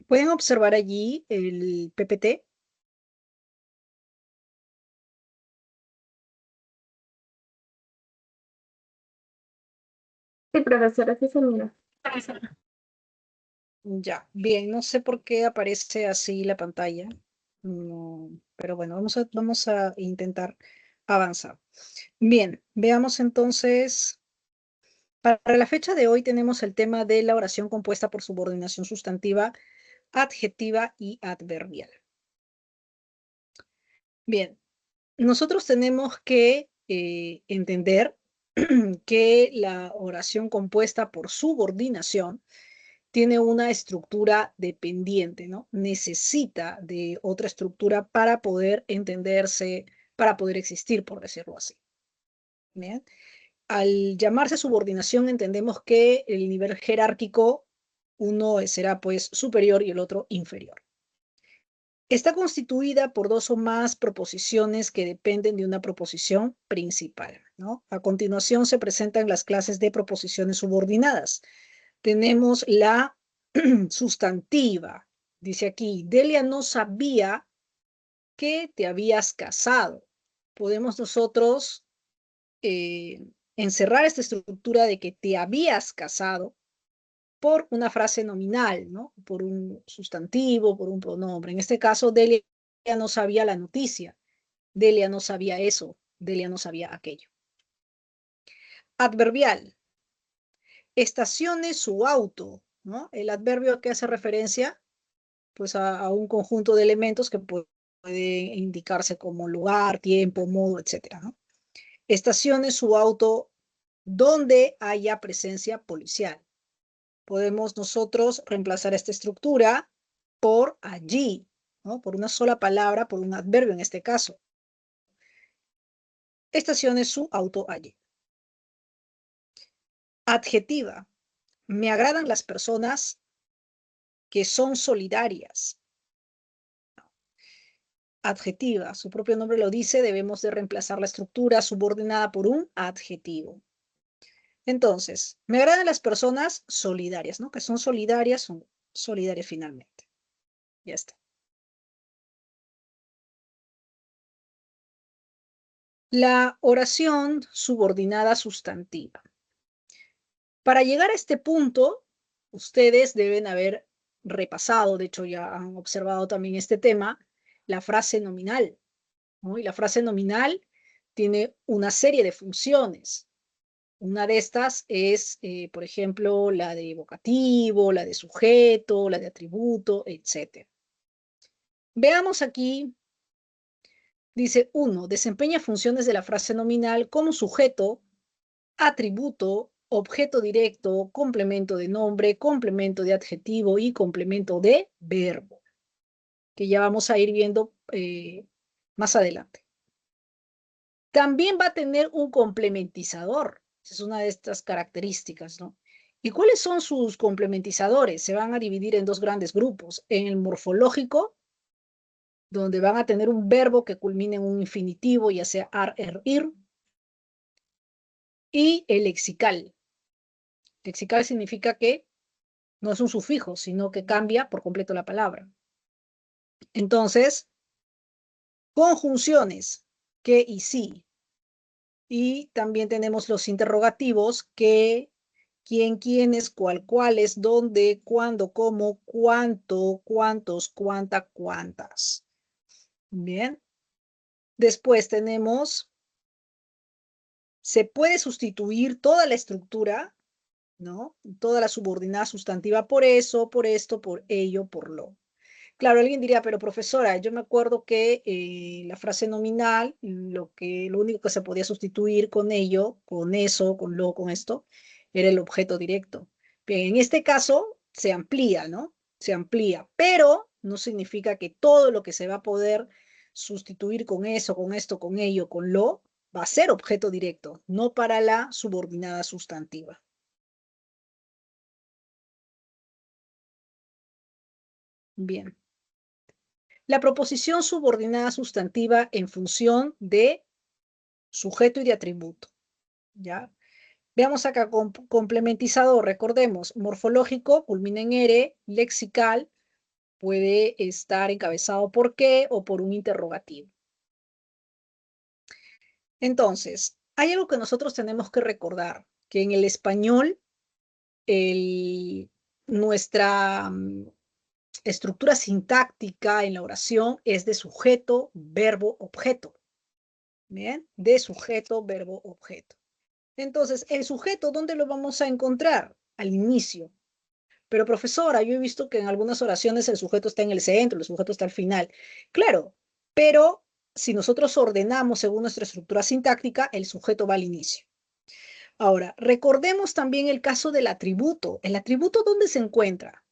¿Pueden observar allí el PPT? Sí, profesora, sí se mira. Ya, bien, no sé por qué aparece así la pantalla. No, pero bueno, vamos a intentar avanzar. Bien, veamos entonces. Para la fecha de hoy tenemos el tema de la oración compuesta por subordinación sustantiva, adjetiva y adverbial. Bien, nosotros tenemos que entender que la oración compuesta por subordinación tiene una estructura dependiente, ¿no? Necesita de otra estructura para poder entenderse, para poder existir, por decirlo así. ¿Bien? Al llamarse subordinación entendemos que el nivel jerárquico, uno será pues superior y el otro inferior. Está constituida por dos o más proposiciones que dependen de una proposición principal, ¿no? A continuación se presentan las clases de proposiciones subordinadas. Tenemos la sustantiva. Dice aquí, Delia no sabía que te habías casado. Podemos nosotros encerrar esta estructura de que te habías casado por una frase nominal, ¿no? Por un sustantivo, por un pronombre. En este caso, Delia no sabía la noticia, Delia no sabía eso, Delia no sabía aquello. Adverbial. Estacione su auto, ¿no? El adverbio que hace referencia pues a un conjunto de elementos que puede indicarse como lugar, tiempo, modo, etcétera, ¿no? Estacione su auto donde haya presencia policial. Podemos nosotros reemplazar esta estructura por allí, ¿no? Por una sola palabra, por un adverbio en este caso. Estacione su auto allí. Adjetiva. Me agradan las personas que son solidarias. Adjetiva, su propio nombre lo dice, debemos de reemplazar la estructura subordinada por un adjetivo. Entonces, me agradan las personas solidarias, ¿no? Que son solidarias finalmente. Ya está. La oración subordinada sustantiva. Para llegar a este punto, ustedes deben haber repasado, de hecho ya han observado también este tema, la frase nominal, ¿no? Y la frase nominal tiene una serie de funciones. Una de estas es, por ejemplo, la de vocativo, la de sujeto, la de atributo, etc. Veamos aquí, dice 1, desempeña funciones de la frase nominal como sujeto, atributo, objeto directo, complemento de nombre, complemento de adjetivo y complemento de verbo, que ya vamos a ir viendo más adelante. También va a tener un complementizador. Esa es una de estas características, ¿no? ¿Y cuáles son sus complementizadores? Se van a dividir en dos grandes grupos. En el morfológico, donde van a tener un verbo que culmine en un infinitivo, ya sea ar, er, ir, y el lexical. Lexical significa que no es un sufijo, sino que cambia por completo la palabra. Entonces, conjunciones, que y sí. Y también tenemos los interrogativos, que, quién, quiénes, cuál, cuáles, dónde, cuándo, cómo, cuánto, cuántos, cuánta, cuántas. Bien. Después tenemos, se puede sustituir toda la estructura, ¿no? Toda la subordinada sustantiva por eso, por esto, por ello, por lo. Claro, alguien diría, pero profesora, yo me acuerdo que la frase nominal, lo único que se podía sustituir con ello, con eso, con lo, con esto, era el objeto directo. Bien, en este caso se amplía, ¿no? Se amplía, pero no significa que todo lo que se va a poder sustituir con eso, con esto, con ello, con lo, va a ser objeto directo, no para la subordinada sustantiva. Bien. La proposición subordinada sustantiva en función de sujeto y de atributo, ¿ya? Veamos acá, complementizador, recordemos, morfológico, culmina en ere, lexical, Puede estar encabezado por qué o por un interrogativo. Entonces, hay algo que nosotros tenemos que recordar, que en el español nuestra estructura sintáctica en la oración es de sujeto, verbo, objeto. ¿Bien? De sujeto, verbo, objeto. Entonces, el sujeto, ¿dónde lo vamos a encontrar? Al inicio. Pero profesora, yo he visto que en algunas oraciones el sujeto está en el centro, el sujeto está al final. Claro, pero si nosotros ordenamos según nuestra estructura sintáctica, el sujeto va al inicio. Ahora, recordemos también el caso del atributo. ¿El atributo dónde se encuentra?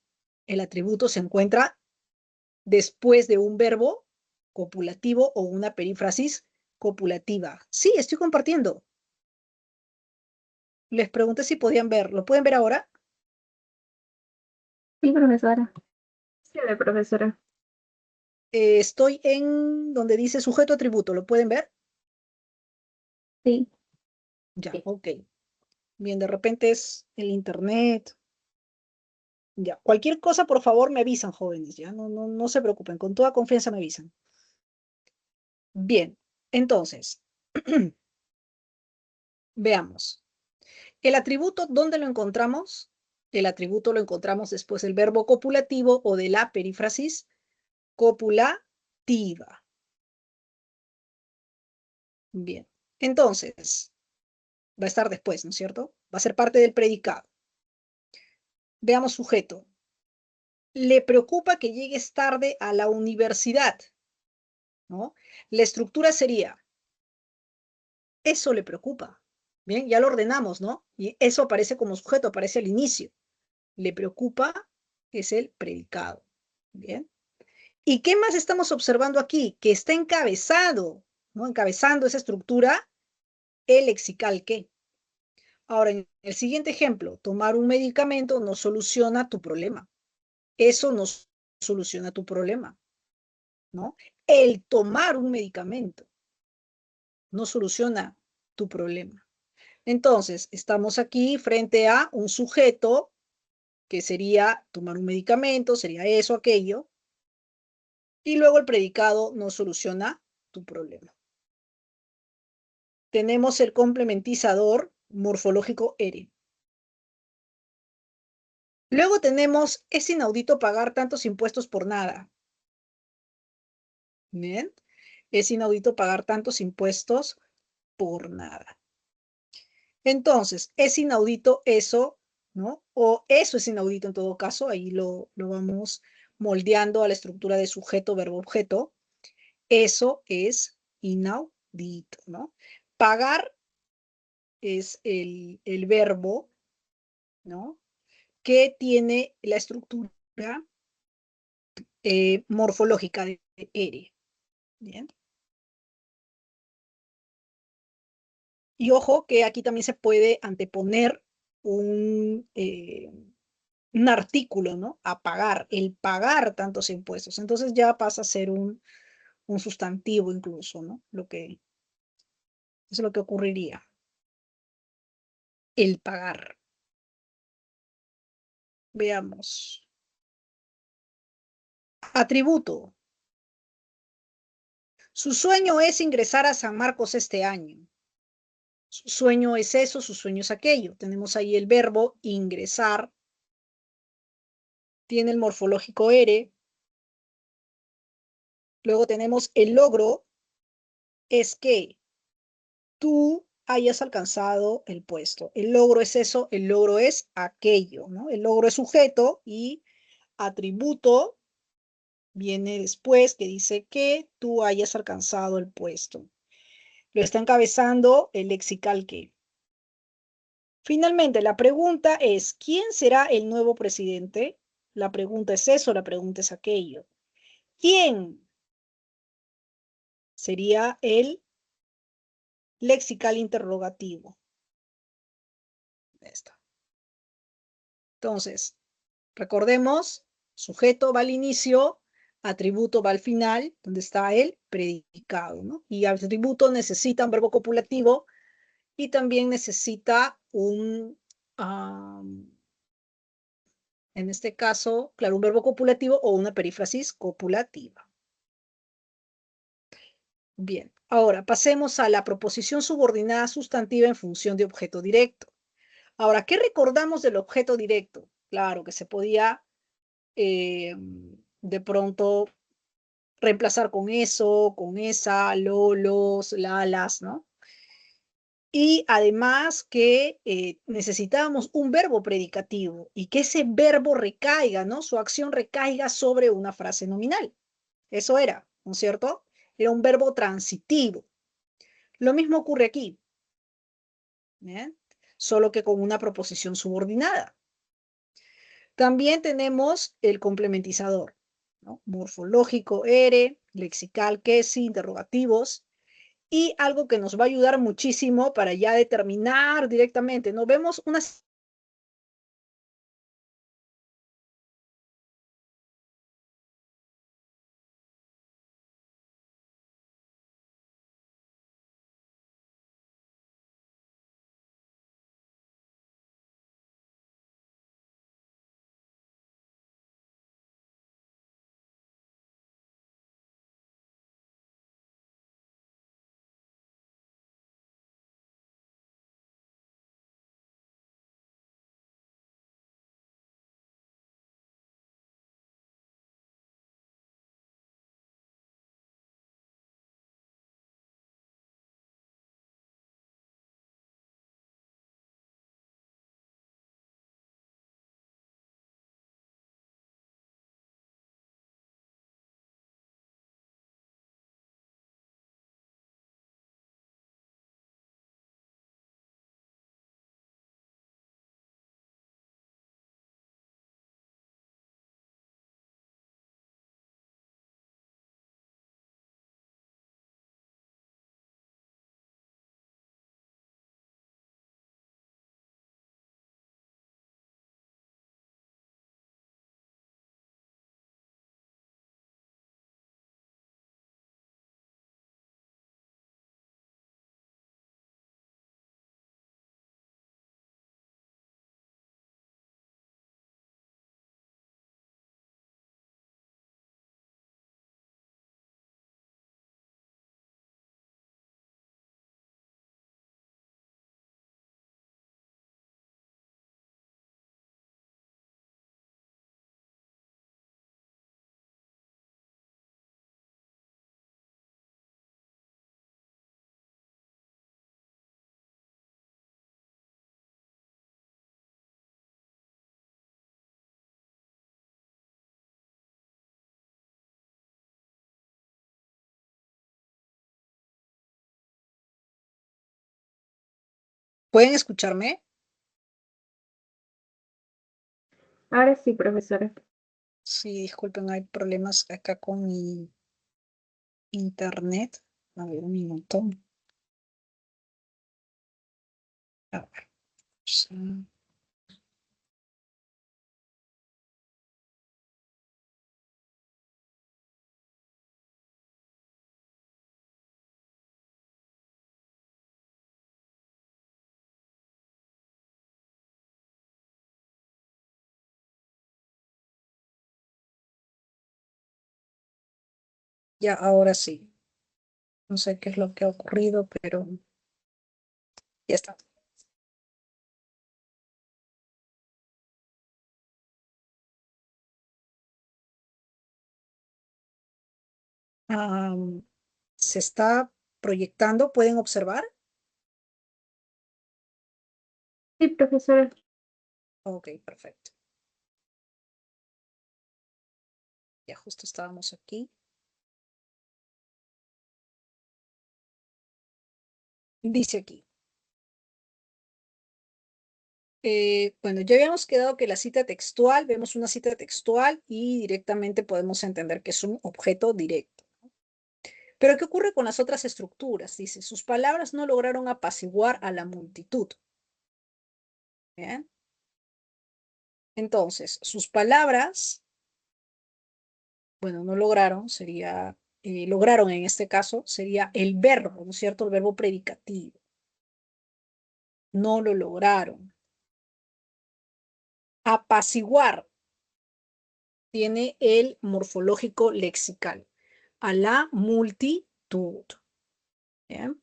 El atributo se encuentra después de un verbo copulativo o una perífrasis copulativa. Sí, estoy compartiendo. Les pregunté si podían ver. ¿Lo pueden ver ahora? Sí, profesora. Sí, la profesora. Estoy en donde dice sujeto atributo. ¿Lo pueden ver? Sí. Ya, ok. Bien, de repente es el internet. Ya, cualquier cosa, por favor, me avisan, jóvenes. Ya, no se preocupen. Con toda confianza me avisan. Bien, entonces, veamos. El atributo, ¿dónde lo encontramos? El atributo lo encontramos después del verbo copulativo o de la perífrasis copulativa. Bien, entonces, va a estar después, ¿no es cierto? Va a ser parte del predicado. Veamos sujeto. Le preocupa que llegues tarde a la universidad, ¿no? La estructura sería, eso le preocupa. Bien, ya lo ordenamos, ¿no? Y eso aparece como sujeto, aparece al inicio. Le preocupa es el predicado. Bien. ¿Y qué más estamos observando aquí? Que está encabezado, ¿no? Encabezando esa estructura, el lexical que. Ahora, en el siguiente ejemplo, tomar un medicamento no soluciona tu problema. Eso no soluciona tu problema, ¿no? El tomar un medicamento no soluciona tu problema. Entonces, estamos aquí frente a un sujeto que sería tomar un medicamento, sería eso, aquello, y luego el predicado no soluciona tu problema. Tenemos el complementizador morfológico ere. Luego tenemos, es inaudito pagar tantos impuestos por nada. ¿Bien? Es inaudito pagar tantos impuestos por nada. Entonces, es inaudito eso, ¿no? O eso es inaudito en todo caso, ahí lo vamos moldeando a la estructura de sujeto, verbo, objeto. Eso es inaudito, ¿no? Pagar es el verbo, ¿no? Que tiene la estructura morfológica de ere. Bien. Y ojo que aquí también se puede anteponer un artículo, ¿no? A pagar, el pagar tantos impuestos. Entonces ya pasa a ser un sustantivo incluso, ¿no? Es lo que ocurriría. El pagar. Veamos. Atributo. Su sueño es ingresar a San Marcos este año. Su sueño es eso, su sueño es aquello. Tenemos ahí el verbo ingresar. Tiene el morfológico ere. Luego tenemos el logro, es que tú hayas alcanzado el puesto. El logro es eso, el logro es aquello, ¿no? El logro es sujeto y atributo viene después que dice que tú hayas alcanzado el puesto. Lo está encabezando el lexical que. Finalmente, la pregunta es, ¿quién será el nuevo presidente? La pregunta es eso, la pregunta es aquello. ¿Quién sería el lexical interrogativo? Esto. Entonces, recordemos, sujeto va al inicio, atributo va al final, donde está el predicado, ¿no? Y atributo necesita un verbo copulativo y también necesita En este caso, claro, un verbo copulativo o una perífrasis copulativa. Bien, ahora pasemos a la proposición subordinada sustantiva en función de objeto directo. Ahora, ¿qué recordamos del objeto directo? Claro que se podía de pronto reemplazar con eso, con esa, lolos, lalas, ¿no? Y además que necesitábamos un verbo predicativo y que ese verbo recaiga, ¿no? Su acción recaiga sobre una frase nominal. Eso era, ¿no es cierto? Era un verbo transitivo. Lo mismo ocurre aquí, ¿bien? Solo que con una proposición subordinada. También tenemos el complementizador, ¿no? Morfológico, ere, lexical, que sí, interrogativos, y algo que nos va a ayudar muchísimo para ya determinar directamente, ¿no? Vemos unas... ¿Pueden escucharme? Ahora sí, profesora. Sí, disculpen, hay problemas acá con mi internet. A ver, un minuto. A ver, sí. Ya, ahora sí. No sé qué es lo que ha ocurrido, pero ya está. Am, Se está proyectando, ¿pueden observar? Sí, profesora. Ok, perfecto. Ya justo estábamos aquí. Dice aquí. Bueno, ya habíamos quedado que la cita textual, vemos una cita textual y directamente podemos entender que es un objeto directo. Pero ¿qué ocurre con las otras estructuras? Dice, sus palabras no lograron apaciguar a la multitud. ¿Bien? Entonces, sus palabras, bueno, no lograron, sería, lograron en este caso, sería el verbo, ¿no es cierto? El verbo predicativo. No lo lograron. Apaciguar. tiene el morfológico lexical, a la multitud. ¿Bien?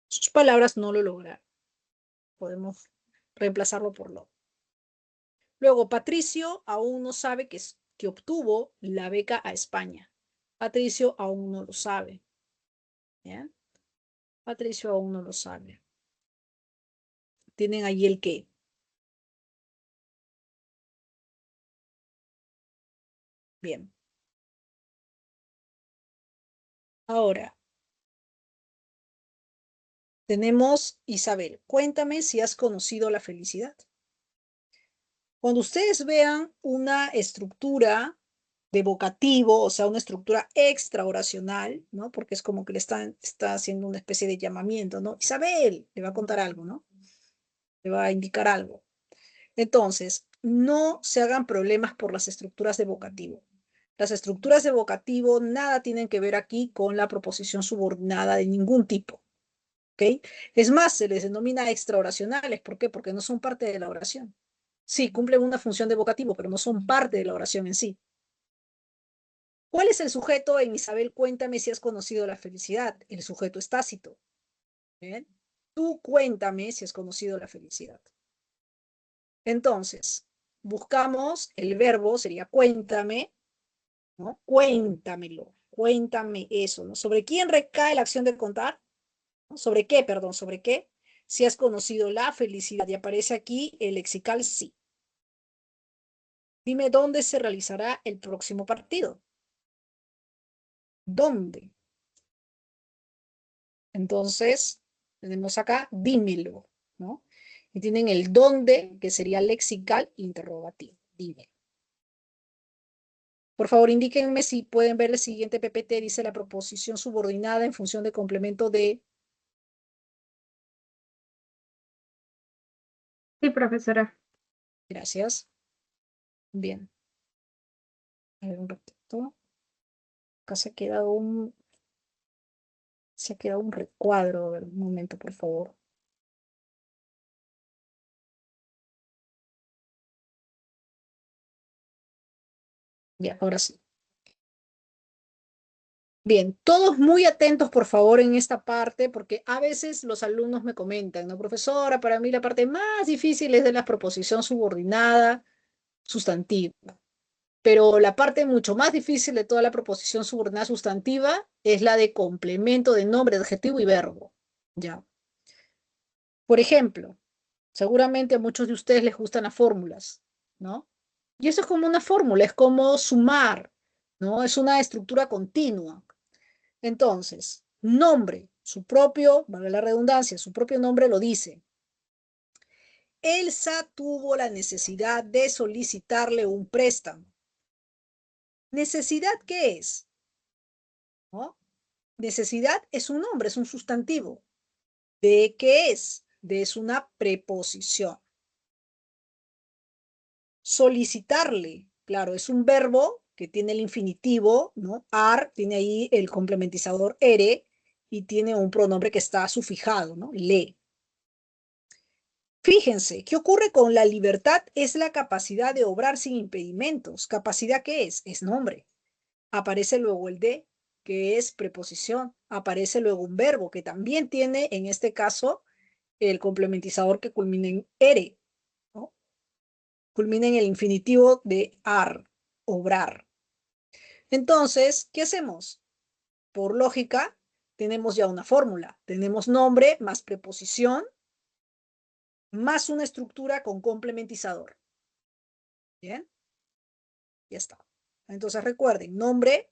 Sus palabras no lo lograron. Podemos reemplazarlo por lo. Luego, Patricio aún no sabe que obtuvo la beca a España. Patricio aún no lo sabe. ¿Bien? Patricio aún no lo sabe. Tienen ahí el qué. Bien. Ahora, tenemos Isabel. Cuéntame si has conocido la felicidad. Cuando ustedes vean una estructura de vocativo, o sea, una estructura extra oracional, ¿no? Porque es como que está haciendo una especie de llamamiento, ¿no? Isabel, le va a contar algo, ¿no? Le va a indicar algo. Entonces, no se hagan problemas por las estructuras de vocativo. Las estructuras de vocativo nada tienen que ver aquí con la proposición subordinada de ningún tipo, ¿ok? Es más, se les denomina extraoracionales. ¿Por qué? Porque no son parte de la oración. Sí, cumplen una función de vocativo, pero no son parte de la oración en sí. ¿Cuál es el sujeto en Isabel? Cuéntame si has conocido la felicidad. El sujeto es tácito. ¿Bien? Tú cuéntame si has conocido la felicidad. Entonces, buscamos el verbo, sería cuéntame, ¿no? Cuéntamelo, cuéntame eso, ¿no? ¿Sobre quién recae la acción de contar? ¿No? ¿Sobre qué, perdón, sobre qué? Si has conocido la felicidad y aparece aquí el lexical sí. Dime dónde se realizará el próximo partido. ¿Dónde? Entonces, tenemos acá, dímelo, ¿no? Y tienen el dónde, que sería lexical interrogativo. Dime. Por favor, indíquenme si pueden ver el siguiente PPT, dice la proposición subordinada en función de complemento de... Sí, profesora. Gracias. Bien. A ver un ratito. Acá se ha quedado un recuadro. A ver, un momento, por favor. Ya, ahora sí. Bien, todos muy atentos, por favor, en esta parte, porque a veces los alumnos me comentan, ¿no, profesora? Para mí la parte más difícil es de la proposición subordinada sustantiva, pero la parte mucho más difícil de toda la proposición subordinada sustantiva es la de complemento de nombre, adjetivo y verbo, ¿ya? Por ejemplo, seguramente a muchos de ustedes les gustan las fórmulas, ¿no? Y eso es como una fórmula, es como sumar, ¿no? Es una estructura continua. Entonces, nombre, su propio, valga la redundancia, su propio nombre lo dice. Elsa tuvo la necesidad de solicitarle un préstamo. ¿Necesidad qué es? ¿No? Necesidad es un nombre, es un sustantivo. ¿De qué es? De es una preposición. Solicitarle, claro, es un verbo que tiene el infinitivo, ¿no? Ar, tiene ahí el complementizador ere y tiene un pronombre que está sufijado, ¿no? Le. Fíjense, ¿qué ocurre con la libertad? Es la capacidad de obrar sin impedimentos. ¿Capacidad qué es? Es nombre. Aparece luego el de, que es preposición. Aparece luego un verbo, que también tiene, en este caso, el complementizador que culmina en ere, ¿no? Culmina en el infinitivo de ar, obrar. Entonces, ¿qué hacemos? Por lógica, tenemos ya una fórmula. Tenemos nombre más preposición más una estructura con complementizador. ¿Bien? Ya está. Entonces recuerden, nombre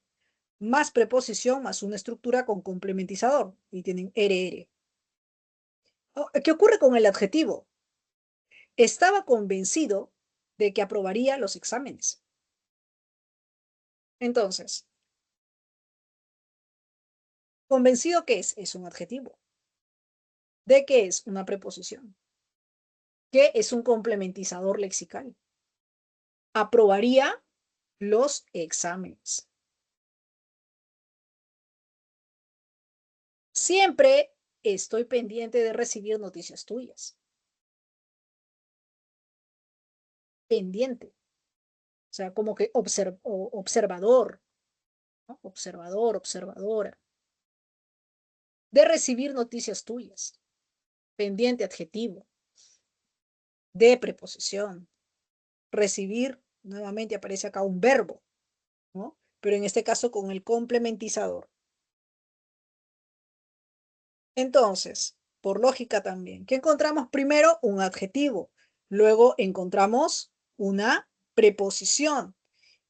más preposición más una estructura con complementizador. Y tienen RR. Oh, ¿qué ocurre con el adjetivo? Estaba convencido de que aprobaría los exámenes. Entonces, ¿convencido qué es? Es un adjetivo. ¿De qué es? Una preposición. ¿Qué es un complementizador lexical? Aprobaría los exámenes. Siempre estoy pendiente de recibir noticias tuyas. Pendiente. sea, como que observador, ¿no? Observador, observadora. De recibir noticias tuyas. Pendiente adjetivo. De preposición. Recibir, nuevamente aparece acá un verbo, ¿no? Pero en este caso con el complementizador. Entonces, por lógica también, ¿qué encontramos primero? Un adjetivo. Luego encontramos una preposición.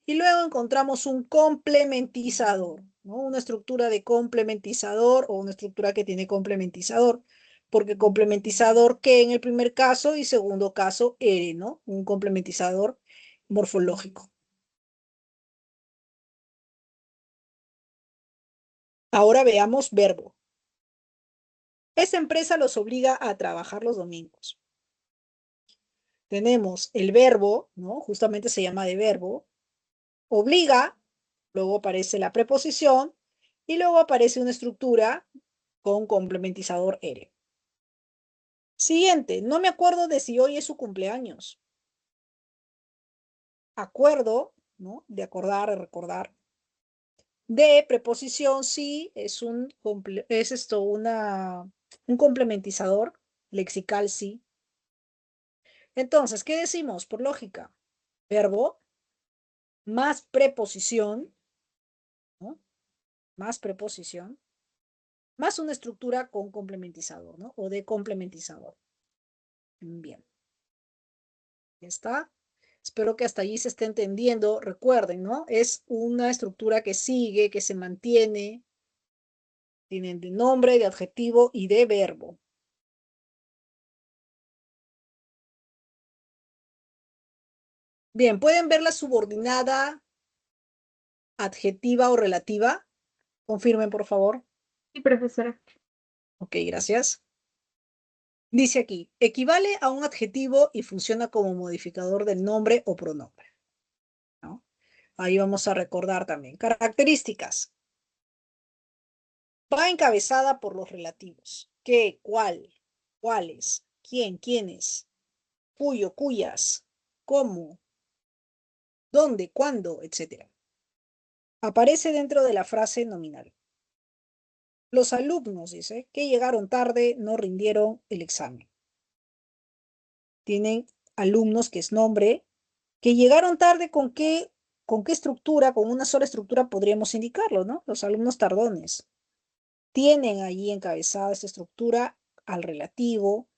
Y luego encontramos un complementizador, ¿no? Una estructura de complementizador o una estructura que tiene complementizador. Porque complementizador que en el primer caso y segundo caso ere, ¿no? Un complementizador morfológico. Ahora veamos verbo. Esta empresa los obliga a trabajar los domingos. Tenemos el verbo, ¿no? Justamente se llama de verbo. Obliga, luego aparece la preposición y luego aparece una estructura con complementizador ere. Siguiente, no me acuerdo de si hoy es su cumpleaños. Acuerdo, ¿no? De acordar, de recordar. De preposición, sí, es esto, un complementizador lexical, sí. Entonces, ¿qué decimos? Por lógica, verbo más preposición, ¿no? Más preposición, más una estructura con complementizador, ¿no? O de complementizador. Bien, ya está. Espero que hasta allí se esté entendiendo. Recuerden, ¿no? Es una estructura que sigue, que se mantiene. Tienen de nombre, de adjetivo y de verbo. Bien, ¿pueden ver la subordinada adjetiva o relativa? Confirmen, por favor. Sí, profesora. Ok, gracias. Dice aquí, equivale a un adjetivo y funciona como modificador del nombre o pronombre, ¿no? Ahí vamos a recordar también. Características. Va encabezada por los relativos. ¿Qué? ¿Cuál? ¿Cuáles? ¿Quién? ¿Quiénes? ¿Cuyo? ¿Cuyas? ¿Cómo? ¿Dónde? ¿Cuándo? Etcétera. Aparece dentro de la frase nominal. Los alumnos, dice, que llegaron tarde no rindieron el examen. Tienen alumnos, que es nombre, que llegaron tarde. ¿Con qué estructura? Con una sola estructura podríamos indicarlo, ¿no? Los alumnos tardones. Tienen allí encabezada esta estructura al relativo,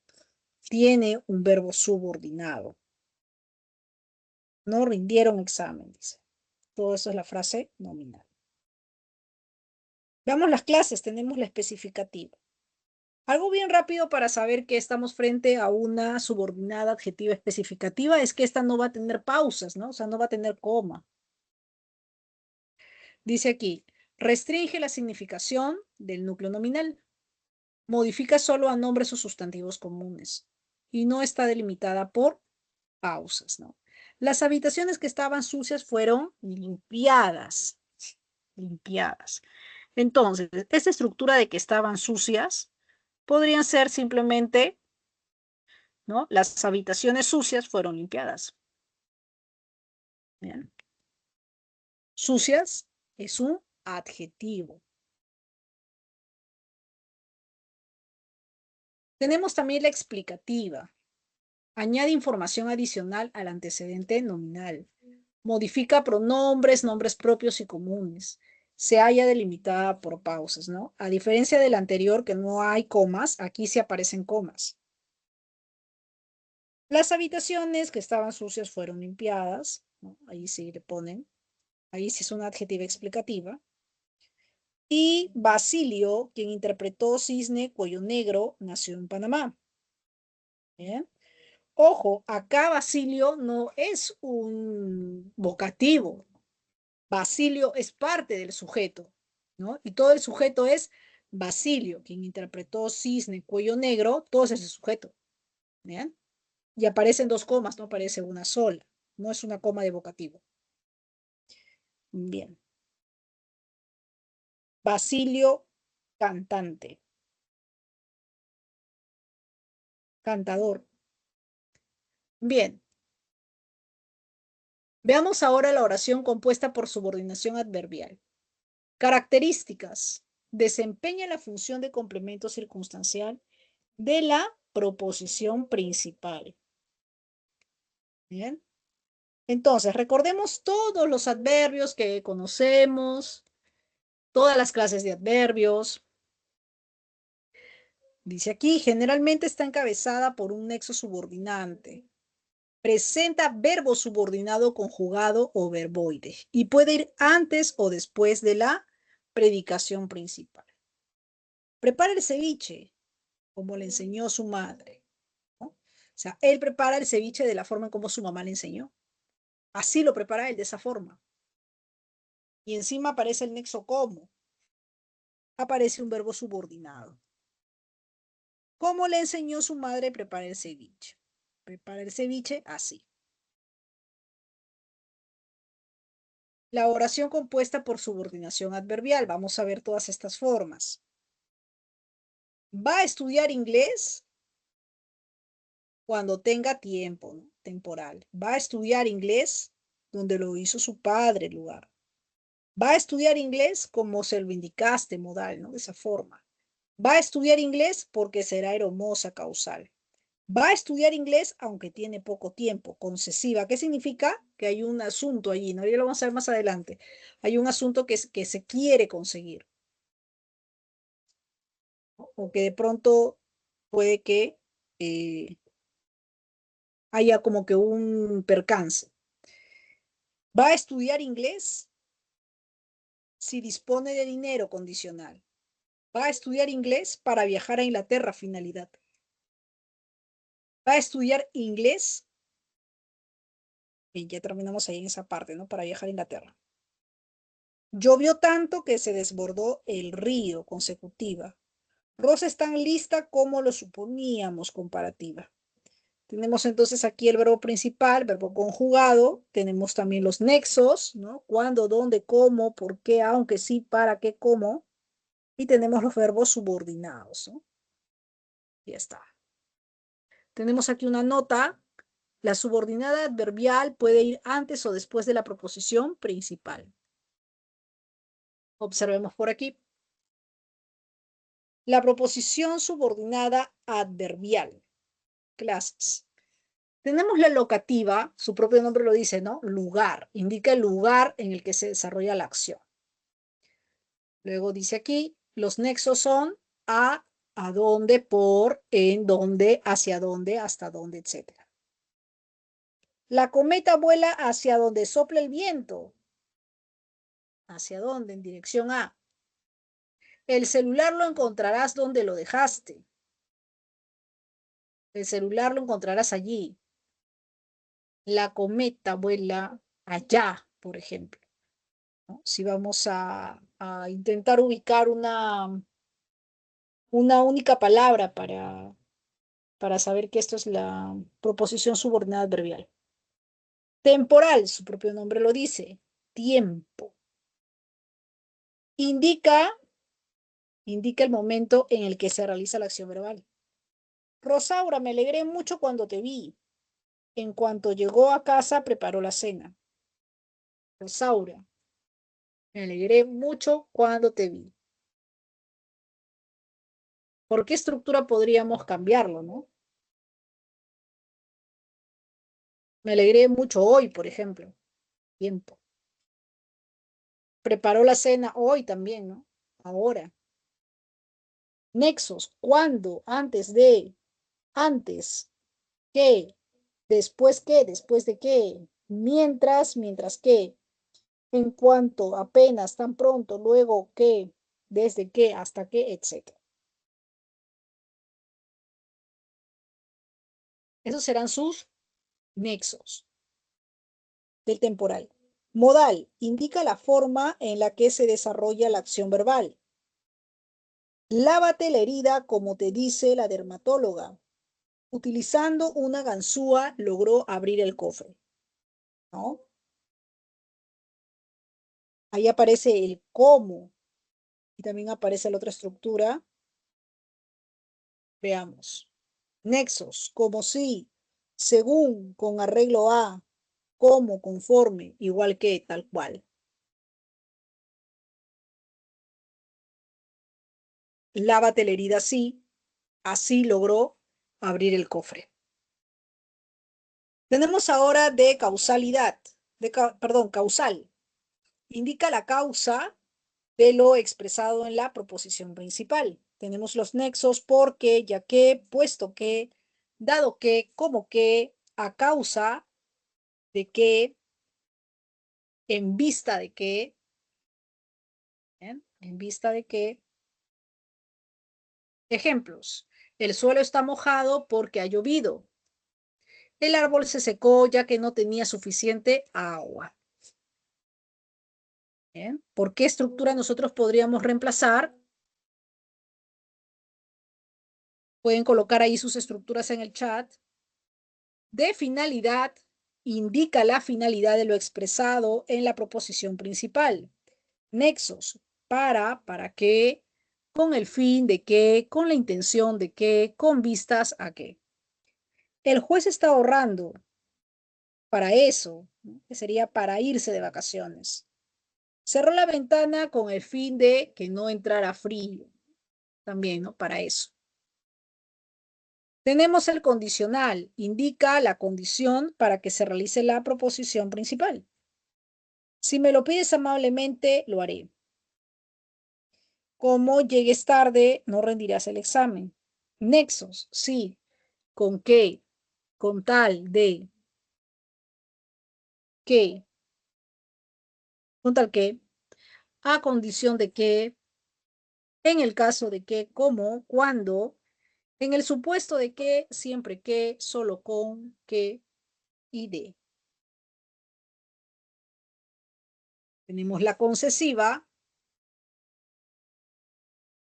tiene un verbo subordinado. No rindieron examen, dice. Todo eso es la frase nominal. Veamos las clases, tenemos la especificativa. Algo bien rápido para saber que estamos frente a una subordinada adjetiva especificativa es que esta no va a tener pausas, ¿no? O sea, no va a tener coma. Dice aquí, restringe la significación del núcleo nominal. Modifica solo a nombres o sustantivos comunes y no está delimitada por pausas, ¿no? Las habitaciones que estaban sucias fueron limpiadas, limpiadas. Entonces, esta estructura de que estaban sucias podrían ser simplemente, ¿no? Las habitaciones sucias fueron limpiadas. Bien. Sucias es un adjetivo. Tenemos también la explicativa. Añade información adicional al antecedente nominal. Modifica pronombres, nombres propios y comunes. Se halla delimitada por pausas, ¿no? A diferencia del anterior, que no hay comas, aquí sí aparecen comas. Las habitaciones que estaban sucias fueron limpiadas, ¿no? Ahí sí le ponen. Ahí sí es una adjetiva explicativa. Y Basilio, quien interpretó Cisne Cuello Negro, nació en Panamá. Bien. Ojo, acá Basilio no es un vocativo. Basilio es parte del sujeto, ¿no? Y todo el sujeto es Basilio, quien interpretó Cisne Cuello Negro, todo es ese sujeto. ¿Bien? Y aparecen dos comas, no aparece una sola. No es una coma de vocativo. Bien. Basilio, cantante, cantador. Bien. Veamos ahora la oración compuesta por subordinación adverbial. Características. Desempeña la función de complemento circunstancial de la proposición principal. Bien. Entonces, recordemos todos los adverbios que conocemos, todas las clases de adverbios. Dice aquí, generalmente está encabezada por un nexo subordinante. Presenta verbo subordinado conjugado o verboide y puede ir antes o después de la predicación principal. Prepara el ceviche, como le enseñó su madre, ¿no? O sea, él prepara el ceviche de la forma en como su mamá le enseñó. Así lo prepara él, de esa forma. Y encima aparece el nexo como. Aparece un verbo subordinado. ¿Cómo le enseñó su madre prepara el ceviche? Prepara el ceviche así. La oración compuesta por subordinación adverbial. Vamos a ver todas estas formas. ¿Va a estudiar inglés? Cuando tenga tiempo, ¿no? Temporal. ¿Va a estudiar inglés? Donde lo hizo su padre, el lugar. ¿Va a estudiar inglés? Como se lo indicaste, modal, ¿no? De esa forma. ¿Va a estudiar inglés? Porque será hermosa causal. Va a estudiar inglés aunque tiene poco tiempo, concesiva. ¿Qué significa? Que hay un asunto allí, ¿no? Ya lo vamos a ver más adelante. Hay un asunto que se quiere conseguir, ¿no? O que de pronto puede que eh, haya como que un percance. ¿Va a estudiar inglés? Si dispone de dinero condicional. ¿Va a estudiar inglés para viajar a Inglaterra? Finalidad. ¿Va a estudiar inglés? Y ya terminamos ahí en esa parte, ¿no? Para viajar a Inglaterra. Llovió tanto que se desbordó el río, consecutiva. Rosa es tan lista como lo suponíamos, comparativa. Tenemos entonces aquí el verbo principal, verbo conjugado. Tenemos también los nexos, ¿no? Cuándo, dónde, cómo, por qué, aunque sí, para qué, cómo. Y tenemos los verbos subordinados, ¿no? Ya está. Tenemos aquí una nota. La subordinada adverbial puede ir antes o después de la proposición principal. Observemos por aquí. La proposición subordinada adverbial. Clases. Tenemos la locativa, su propio nombre lo dice, ¿no? Lugar. Indica el lugar en el que se desarrolla la acción. Luego dice aquí, los nexos son a dónde, por, en dónde, hacia dónde, hasta dónde, etc. La cometa vuela hacia donde sopla el viento. ¿Hacia dónde? En dirección A. El celular lo encontrarás donde lo dejaste. El celular lo encontrarás allí. La cometa vuela allá, por ejemplo, ¿no? Si vamos a intentar ubicar una única palabra para saber que esto es la proposición subordinada adverbial. Temporal, su propio nombre lo dice, tiempo. Indica el momento en el que se realiza la acción verbal. Rosaura, me alegré mucho cuando te vi. En cuanto llegó a casa, preparó la cena. Rosaura, me alegré mucho cuando te vi. ¿Por qué estructura podríamos cambiarlo, no? Me alegré mucho hoy, por ejemplo. Tiempo. Preparó la cena hoy también, ¿no? Ahora. Nexos. ¿Cuándo? Antes de. Antes. ¿Qué? Después qué. Después de qué. Mientras. Mientras qué. En cuanto. Apenas. Tan pronto. Luego qué. Desde qué. Hasta qué. Etcétera. Esos serán sus nexos del temporal. Modal. Indica la forma en la que se desarrolla la acción verbal. Lávate la herida como te dice la dermatóloga. Utilizando una ganzúa logró abrir el cofre, ¿no? Ahí aparece el cómo y también aparece la otra estructura. Veamos. Nexos, como si, según, con arreglo a. como, conforme, igual que, tal cual. Lávate la herida así, así logró abrir el cofre. Tenemos ahora de causalidad, perdón, causal. Indica la causa de lo expresado en la proposición principal. Tenemos los nexos porque, ya que, puesto que, dado que, como que, a causa de que, en vista de que, ¿bien? En vista de que. Ejemplos. El suelo está mojado porque ha llovido. El árbol se secó ya que no tenía suficiente agua. ¿Bien? ¿Por qué estructura nosotros podríamos reemplazar? Pueden colocar ahí sus estructuras en el chat. De finalidad, indica la finalidad de lo expresado en la proposición principal. Nexos, para qué, con el fin de qué, con la intención de qué, con vistas a qué. El juez está ahorrando para eso, ¿no? Que sería para irse de vacaciones. Cerró la ventana con el fin de que no entrara frío, también, ¿no? Para eso. Tenemos el condicional, indica la condición para que se realice la proposición principal. Si me lo pides amablemente, lo haré. Como llegues tarde, no rendirás el examen. Nexos, sí. ¿Con qué? Con tal de que, con tal que, a condición de que, en el caso de que, como, cuando, en el supuesto de que, siempre que, solo con, que y de. Tenemos la concesiva,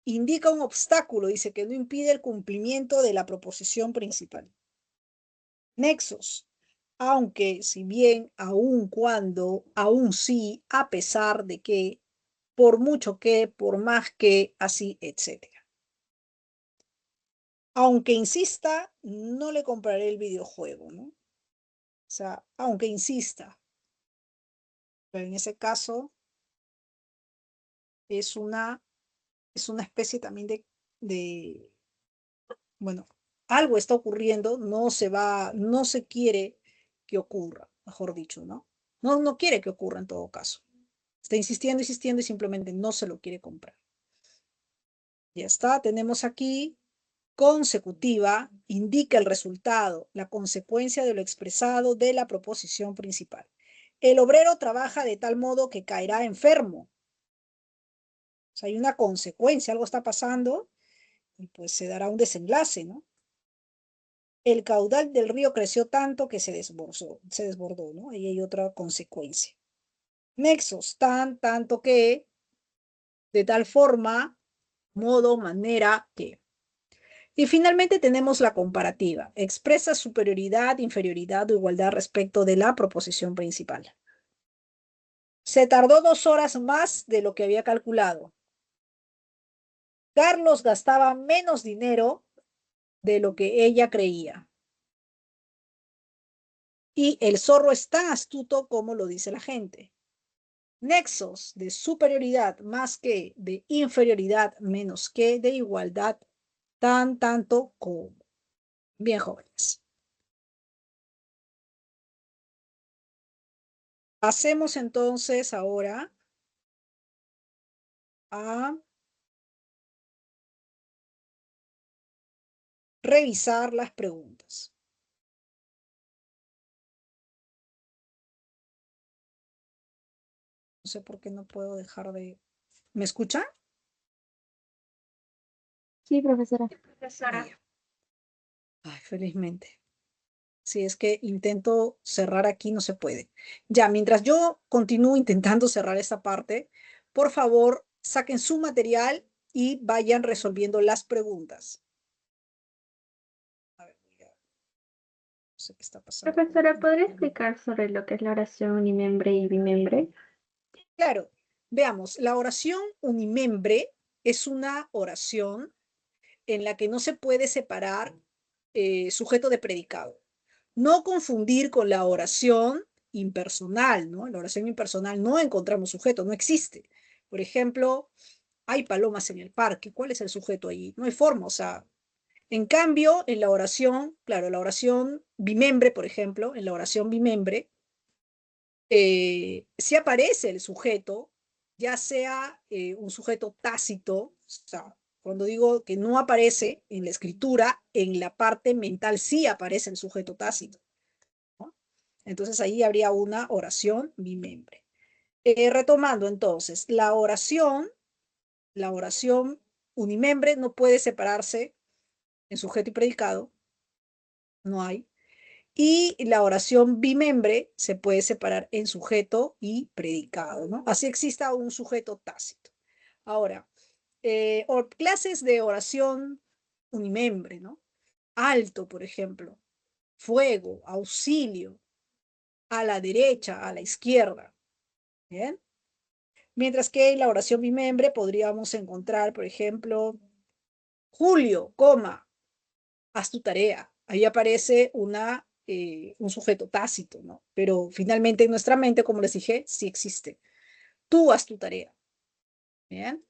indica un obstáculo, dice que no impide el cumplimiento de la proposición principal. Nexos, aunque, si bien, aun cuando, aun sí, a pesar de que, por mucho que, por más que, así, etc. Aunque insista, no le compraré el videojuego, ¿no? O sea, aunque insista. Pero en ese caso es una especie también bueno, algo está ocurriendo, no se quiere que ocurra, mejor dicho, ¿no? No quiere que ocurra en todo caso. Está insistiendo, insistiendo y simplemente no se lo quiere comprar. Ya está, tenemos aquí consecutiva, indica el resultado, la consecuencia de lo expresado de la proposición principal. El obrero trabaja de tal modo que caerá enfermo. O sea, hay una consecuencia, algo está pasando y pues se dará un desenlace, ¿no? El caudal del río creció tanto que se desbordó, ¿no? Ahí hay otra consecuencia. Nexos, tanto que, de tal forma, modo, manera que. Y finalmente tenemos la comparativa. Expresa superioridad, inferioridad o igualdad respecto de la proposición principal. Se tardó 2 horas más de lo que había calculado. Carlos gastaba menos dinero de lo que ella creía. Y el zorro es tan astuto como lo dice la gente. Nexos de superioridad más que, de inferioridad menos que, de igualdad tanto como. Bien, jóvenes. Pasemos entonces ahora a revisar las preguntas. No sé por qué no puedo dejar de... ¿Me escuchan? Sí, profesora. Ah, ya. Ay, felizmente. Si es que intento cerrar aquí, no se puede. Ya, mientras yo continúo intentando cerrar esta parte, por favor, saquen su material y vayan resolviendo las preguntas. A ver, no sé qué está pasando. Profesora, ¿podría explicar sobre lo que es la oración unimembre y bimembre? Claro, veamos, la oración unimembre es una oración en la que no se puede separar sujeto de predicado. No confundir con la oración impersonal, ¿no? En la oración impersonal no encontramos sujeto, no existe. Por ejemplo, hay palomas en el parque, ¿cuál es el sujeto allí? No hay forma, o sea, en cambio, en la oración, claro, la oración bimembre, por ejemplo, en la oración bimembre, sí aparece el sujeto, ya sea un sujeto tácito, o sea, cuando digo que no aparece en la escritura, en la parte mental sí aparece el sujeto tácito, ¿no? Entonces ahí habría una oración bimembre. Retomando entonces, la oración unimembre no puede separarse en sujeto y predicado, no hay. Y la oración bimembre se puede separar en sujeto y predicado, ¿no? Así exista un sujeto tácito. Ahora, clases de oración unimembre, ¿no? Alto, por ejemplo, fuego, auxilio, a la derecha, a la izquierda, ¿bien? Mientras que en la oración bimembre podríamos encontrar, por ejemplo, Julio, coma, haz tu tarea. Ahí aparece un sujeto tácito, ¿no? Pero finalmente en nuestra mente, como les dije, sí existe. Tú haz tu tarea. Bien.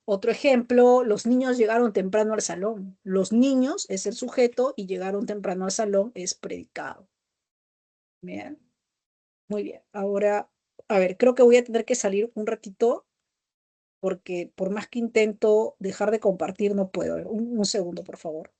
Otro ejemplo, los niños llegaron temprano al salón. Los niños es el sujeto y llegaron temprano al salón es predicado. Bien. Muy bien. Ahora, a ver, creo que voy a tener que salir un ratito porque por más que intento dejar de compartir, no puedo. A ver, un segundo, por favor.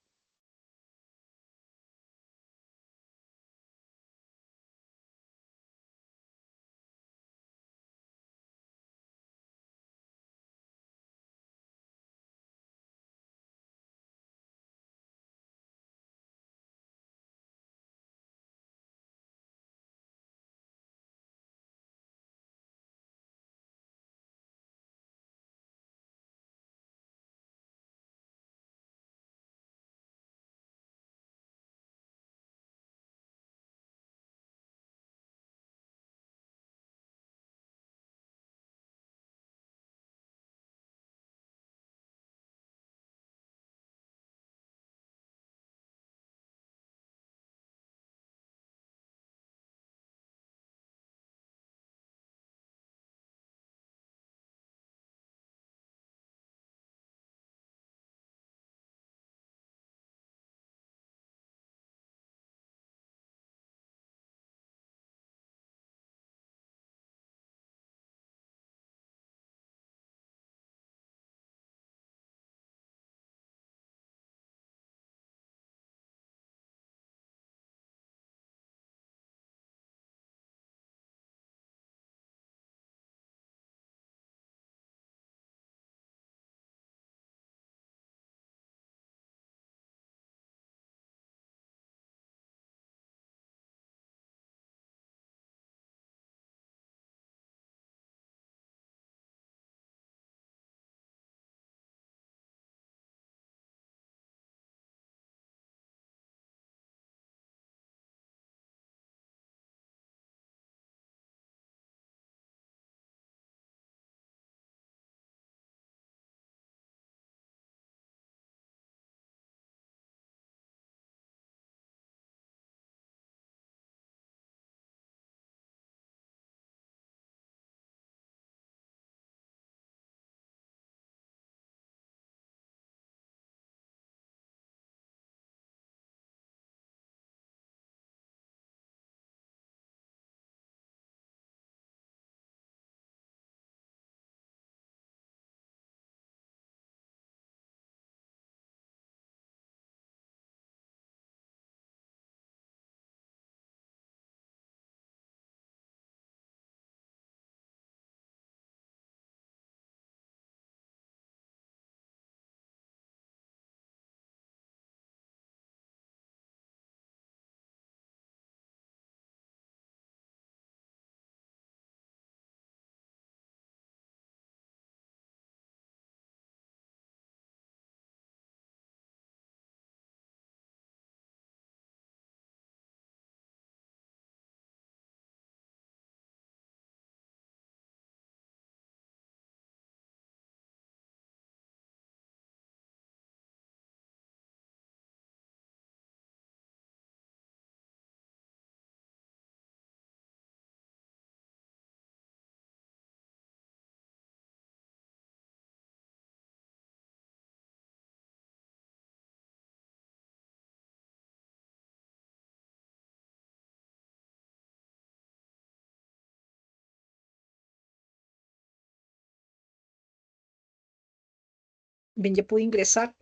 Bien, ya pude ingresar.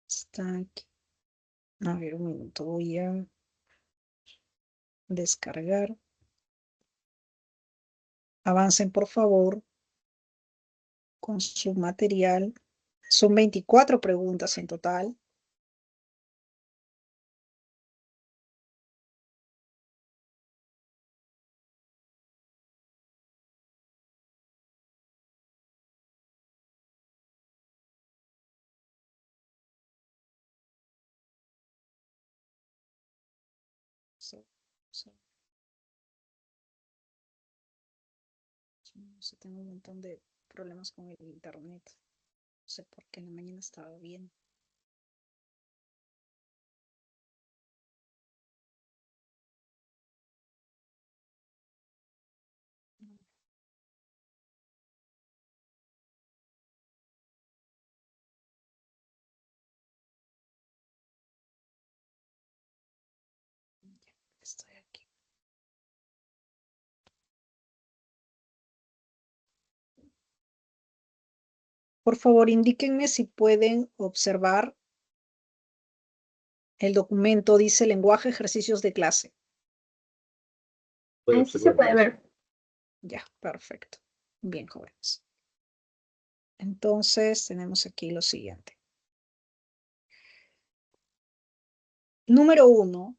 Está aquí. A ver, un minuto, voy a descargar. Avancen, por favor, con su material. Son 24 preguntas en total. So- so- no sé, tengo un montón de problemas con el internet. No sé por qué en la mañana estaba bien. Ya, estoy aquí. Por favor, indíquenme si pueden observar el documento. Dice lenguaje, ejercicios de clase. Ahí sí se puede ver. Ya, perfecto. Bien, jóvenes. Entonces, tenemos aquí lo siguiente. Número 1.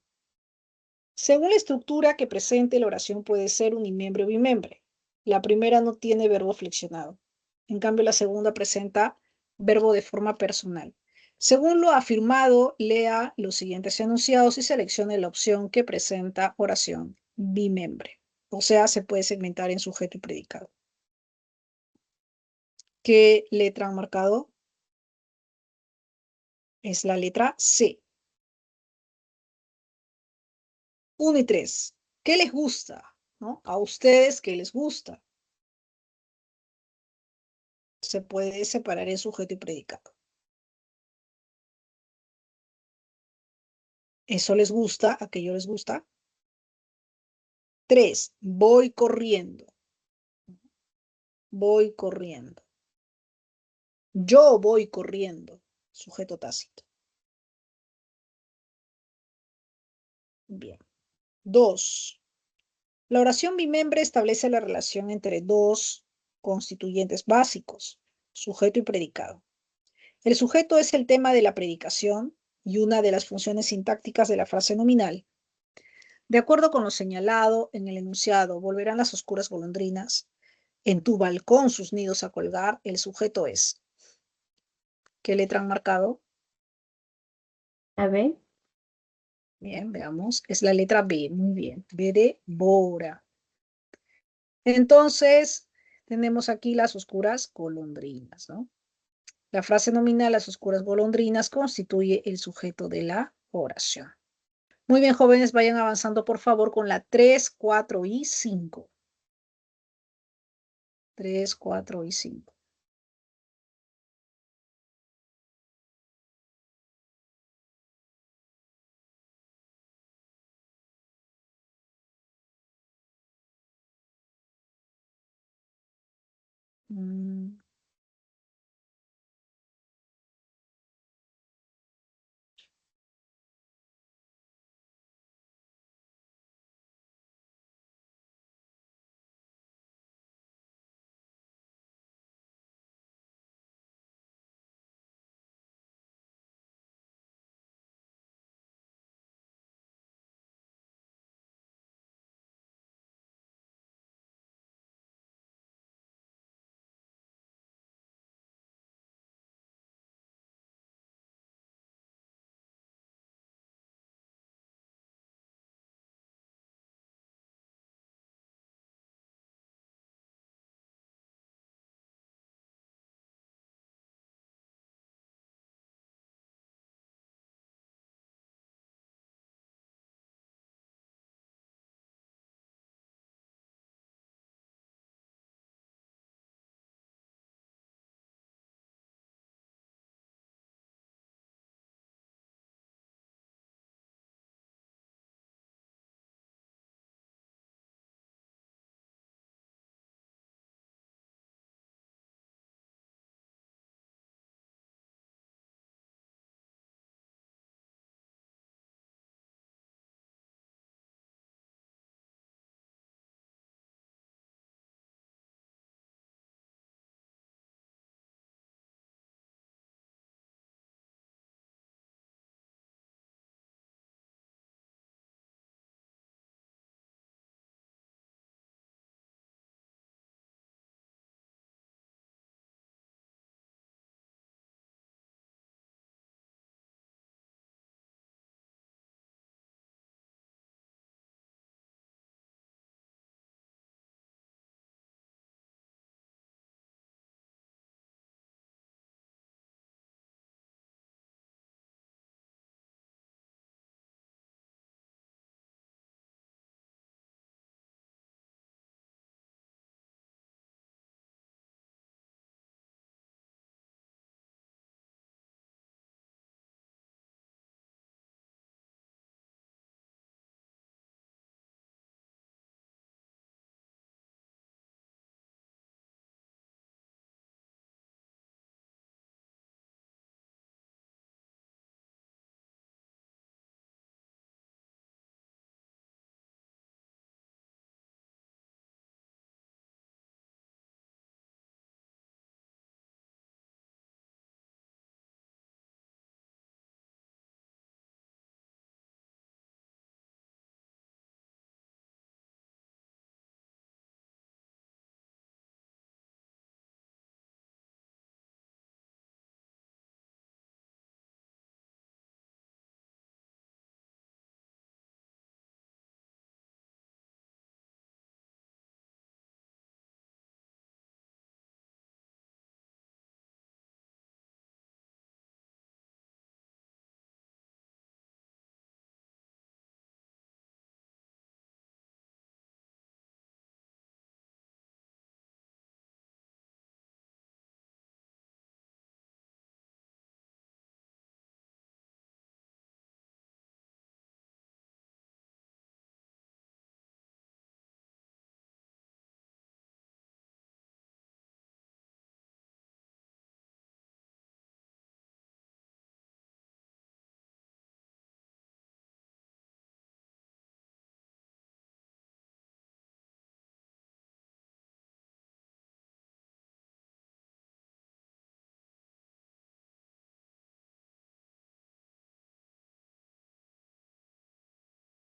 Según la estructura que presente, la oración puede ser unimembre o bimembre. La primera no tiene verbo flexionado. En cambio, la segunda presenta verbo de forma personal. Según lo afirmado, lea los siguientes enunciados y seleccione la opción que presenta oración bimembre. O sea, se puede segmentar en sujeto y predicado. ¿Qué letra han marcado? Es la letra C. 1 y 3. ¿Qué les gusta? ¿No? A ustedes, ¿qué les gusta? Se puede separar en sujeto y predicado. ¿Eso les gusta? ¿Aquello les gusta? 3. Voy corriendo. Voy corriendo. Yo voy corriendo. Sujeto tácito. Bien. 2. La oración bimembre establece la relación entre dos constituyentes básicos, sujeto y predicado. El sujeto es el tema de la predicación y una de las funciones sintácticas de la frase nominal. De acuerdo con lo señalado en el enunciado, volverán las oscuras golondrinas. En tu balcón sus nidos a colgar, el sujeto es. ¿Qué letra han marcado? A ver. Bien, veamos. Es la letra B. Muy bien. B de Bora. Entonces, tenemos aquí las oscuras golondrinas, ¿no? La frase nominal, las oscuras golondrinas, constituye el sujeto de la oración. Muy bien, jóvenes, vayan avanzando, por favor, con la 3, 4 y 5. 3, 4 y 5.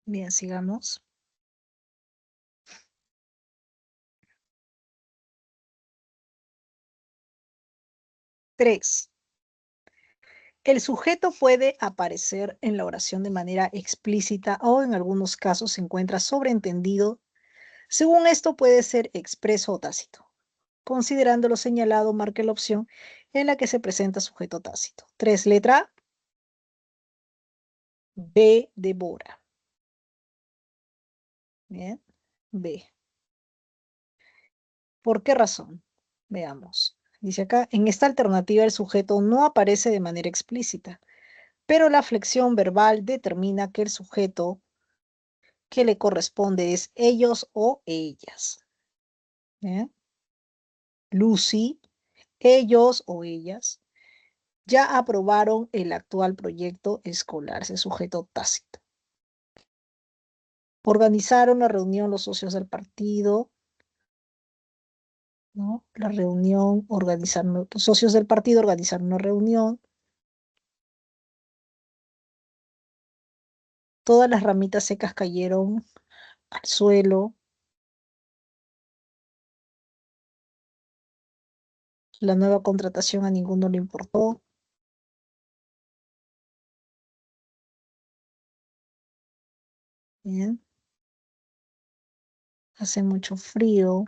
Bien, sigamos. 3. El sujeto puede aparecer en la oración de manera explícita o en algunos casos se encuentra sobreentendido. Según esto puede ser expreso o tácito. Considerando lo señalado, marque la opción en la que se presenta sujeto tácito. 3, letra A. B de Bora. Bien, B. ¿Por qué razón? Veamos. Dice acá, en esta alternativa el sujeto no aparece de manera explícita, pero la flexión verbal determina que el sujeto que le corresponde es ellos o ellas. ¿Bien? Lucy, ellos o ellas ya aprobaron el actual proyecto escolar, ese sujeto tácito. Organizaron la reunión los socios del partido, ¿no? La reunión, organizaron, los socios del partido organizaron una reunión. Todas las ramitas secas cayeron al suelo. La nueva contratación a ninguno le importó. Bien. Hace mucho frío,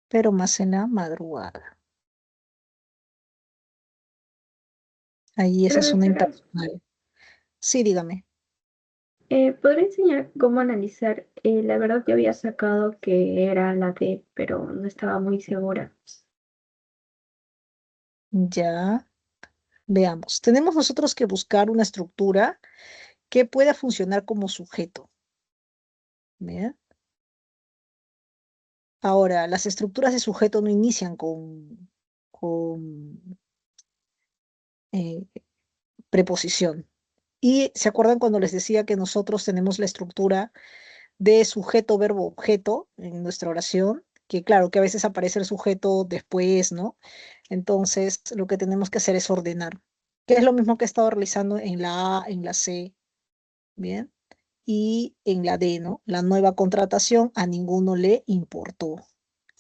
pero más en la madrugada. Ahí esa es una Profesora, impersonal. Sí, dígame. ¿podría enseñar cómo analizar? La verdad yo había sacado que era la D, pero no estaba muy segura. Ya, veamos. Tenemos nosotros que buscar una estructura que pueda funcionar como sujeto. ¿Bien? Ahora, las estructuras de sujeto no inician con eh, preposición. Y se acuerdan cuando les decía que nosotros tenemos la estructura de sujeto, verbo, objeto en nuestra oración, que claro, que a veces aparece el sujeto después, ¿no? Entonces, lo que tenemos que hacer es ordenar, que es lo mismo que he estado realizando en la A, en la C, ¿bien? Y en la D, ¿no? La nueva contratación a ninguno le importó.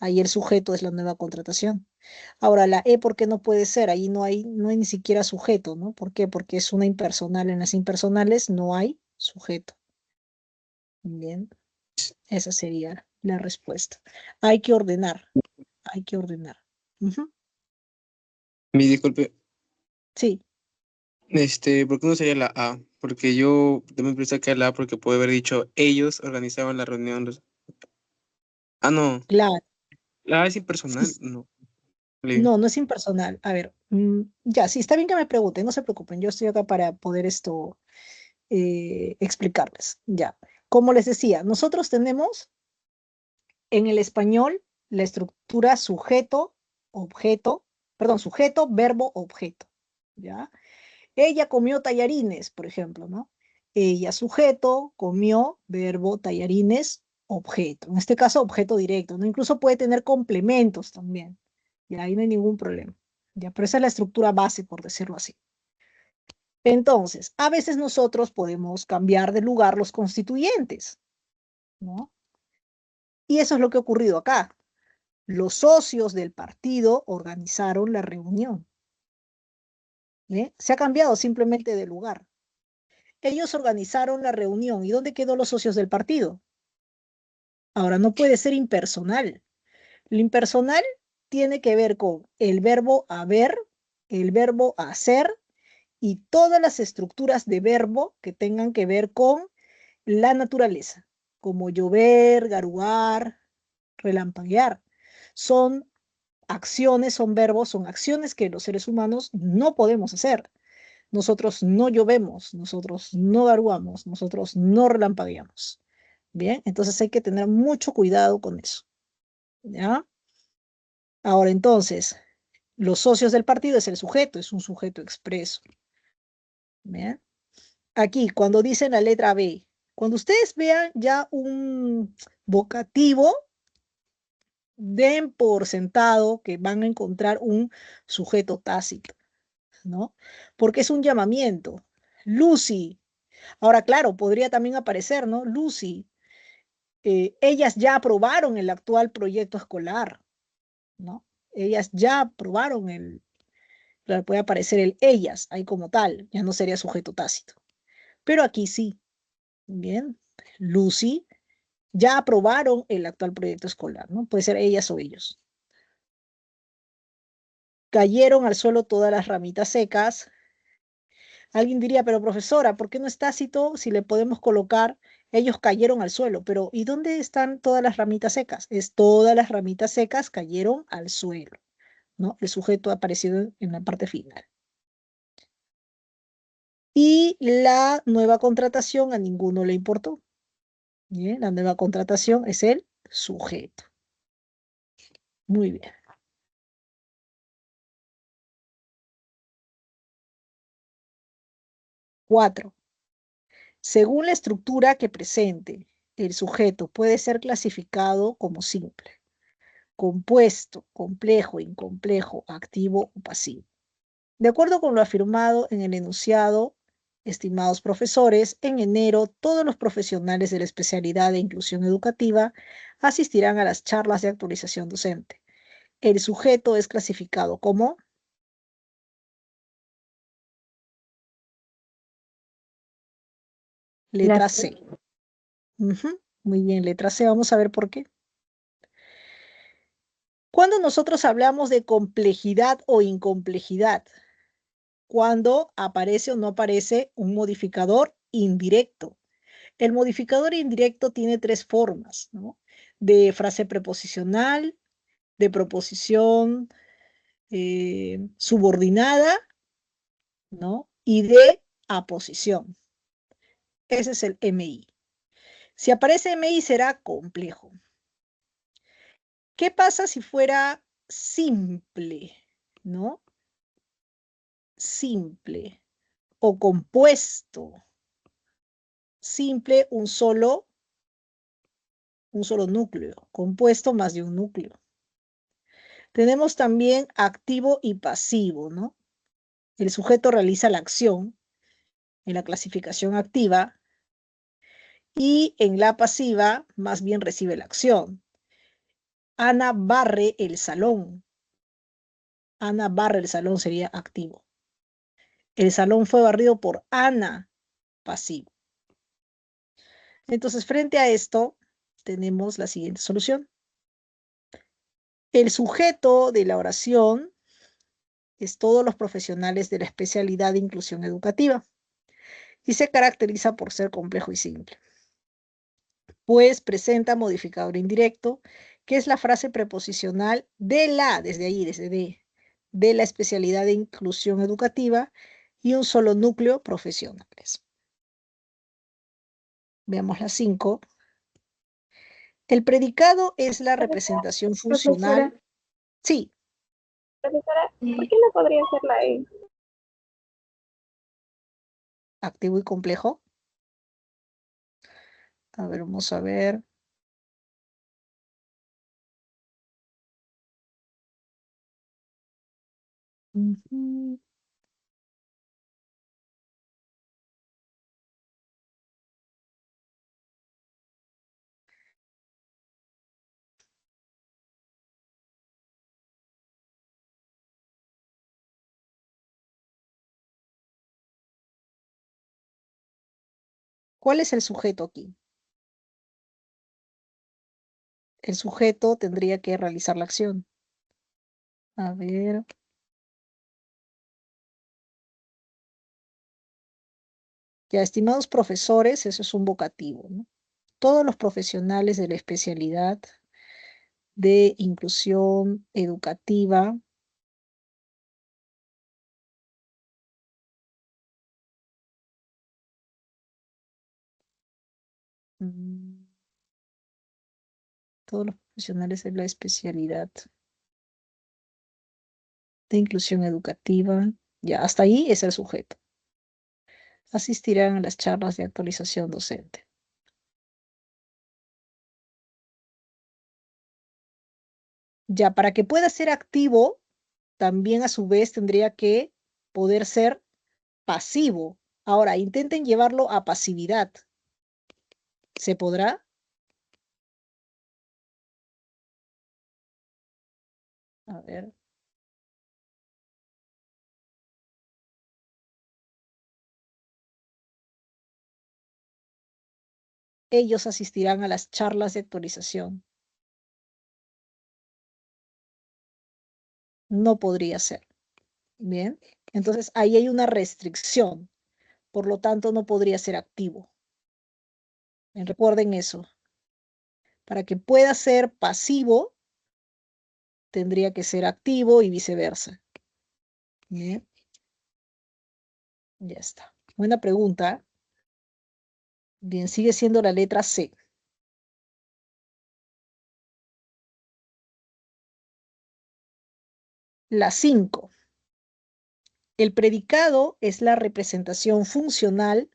Ahí el sujeto es la nueva contratación. Ahora, la E, ¿por qué no puede ser? Ahí no hay ni siquiera sujeto, ¿no? ¿Por qué? Porque es una impersonal. En las impersonales no hay sujeto. Bien, esa sería la respuesta. Hay que ordenar, hay que ordenar. Ujú. Mi disculpe, Sí, ¿por qué no sería la A? Porque yo también pensé que era la A porque puede haber dicho ellos organizaban la reunión. Ah, no, claro. la A es Sí, impersonal, no. Le- no, no es impersonal. A ver, ya, sí, está bien que me pregunten, no se preocupen, yo estoy acá para poder explicarles. Ya, como les decía, nosotros tenemos en el español la estructura sujeto, objeto, perdón, sujeto, verbo, objeto. ¿Ya? Ella comió tallarines, por ejemplo, ¿no? Ella, sujeto, comió, verbo, tallarines, objeto. En este caso, objeto directo, ¿no? Incluso puede tener complementos también. Y ahí no hay ningún problema. Ya, pero esa es la estructura base, por decirlo así. Entonces, a veces nosotros podemos cambiar de lugar los constituyentes, ¿no? Y eso es lo que ha ocurrido acá. Los socios del partido organizaron la reunión. ¿Eh? Se ha cambiado simplemente de lugar. Ellos organizaron la reunión. ¿Y dónde quedó los socios del partido? Ahora no puede ser impersonal. Lo impersonal tiene que ver con el verbo haber, el verbo hacer y todas las estructuras de verbo que tengan que ver con la naturaleza, como llover, garuar, relampaguear. Son acciones, son verbos, son acciones que los seres humanos no podemos hacer. Nosotros no llovemos, nosotros no garuamos, nosotros no relampagueamos. Bien, entonces hay que tener mucho cuidado con eso. ¿Ya? Ahora entonces, los socios del partido es el sujeto, es un sujeto expreso. ¿Bien? Aquí, cuando dicen la letra B, cuando ustedes vean ya un vocativo, den por sentado que van a encontrar un sujeto tácito, ¿no? Porque es un llamamiento. Lucy, Ahora, claro, podría también aparecer, ¿no? Lucy, ellas ya aprobaron el actual proyecto escolar, ¿no? Ellas ya aprobaron claro, puede aparecer el ellas ahí como tal, ya no sería sujeto tácito. Pero aquí sí, bien, Lucy, ya aprobaron el actual proyecto escolar, ¿no? Puede ser ellas o ellos. Cayeron al suelo todas las ramitas secas. Alguien diría, pero profesora, ¿por qué no es tácito si le podemos colocar, ellos cayeron al suelo? Pero ¿y dónde están todas las ramitas secas? Es todas las ramitas secas cayeron al suelo, ¿no? El sujeto ha aparecido en la parte final. Y la nueva contratación a ninguno le importó. Bien, la nueva contratación es el sujeto. Muy bien. 4. Según la estructura que presente, el sujeto puede ser clasificado como simple, compuesto, complejo, incomplejo, activo o pasivo. De acuerdo con lo afirmado en el enunciado, estimados profesores, en enero todos los profesionales de la especialidad de inclusión educativa asistirán a las charlas de actualización docente. El sujeto es clasificado como letra La C. Muy bien, letra C. Vamos a ver por qué. Cuando nosotros hablamos de complejidad o incomplejidad, cuando aparece o no aparece un modificador indirecto. El modificador indirecto tiene tres formas, ¿no? De frase preposicional, de proposición subordinada, ¿no? Y de aposición. Ese es el MI. Si aparece MI será complejo. ¿Qué pasa si fuera simple, ¿no? Simple o compuesto. Simple, un solo núcleo, compuesto más de un núcleo. Tenemos también activo y pasivo, ¿no? El sujeto realiza la acción en la clasificación activa y en la pasiva más bien recibe la acción. Ana barre el salón. Ana barre el salón sería activo. El salón fue barrido por Ana, pasivo. Entonces, frente a esto, tenemos la siguiente solución. El sujeto de la oración es todos los profesionales de la especialidad de inclusión educativa y se caracteriza por ser complejo y simple, pues presenta modificador indirecto, que es la frase preposicional desde ahí, de la especialidad de inclusión educativa y un solo núcleo profesionales. Veamos las 5. El predicado es la representación profesora, funcional. Sí, profesora, ¿por qué no podría ser la E? activo y complejo. A ver, vamos a ver. Ujú. ¿Cuál es el sujeto aquí? El sujeto tendría que realizar la acción. A ver. Ya, estimados profesores, eso es un vocativo, ¿no? Todos los profesionales de la especialidad de inclusión educativa mm, todos los profesionales de la especialidad de inclusión educativa, ya, hasta ahí es el sujeto. Asistirán a las charlas de actualización docente. Ya, para que pueda ser activo, también a su vez tendría que poder ser pasivo. Ahora, intenten llevarlo a pasividad. ¿Se podrá? A ver. Ellos asistirán a las charlas de actualización. No podría ser. Bien. Entonces, ahí hay una restricción. Por lo tanto, no podría ser activo. Recuerden eso. Para que pueda ser pasivo, tendría que ser activo y viceversa. Bien. Ya está. Buena pregunta. Bien, sigue siendo la letra C. La 5. El predicado es la representación funcional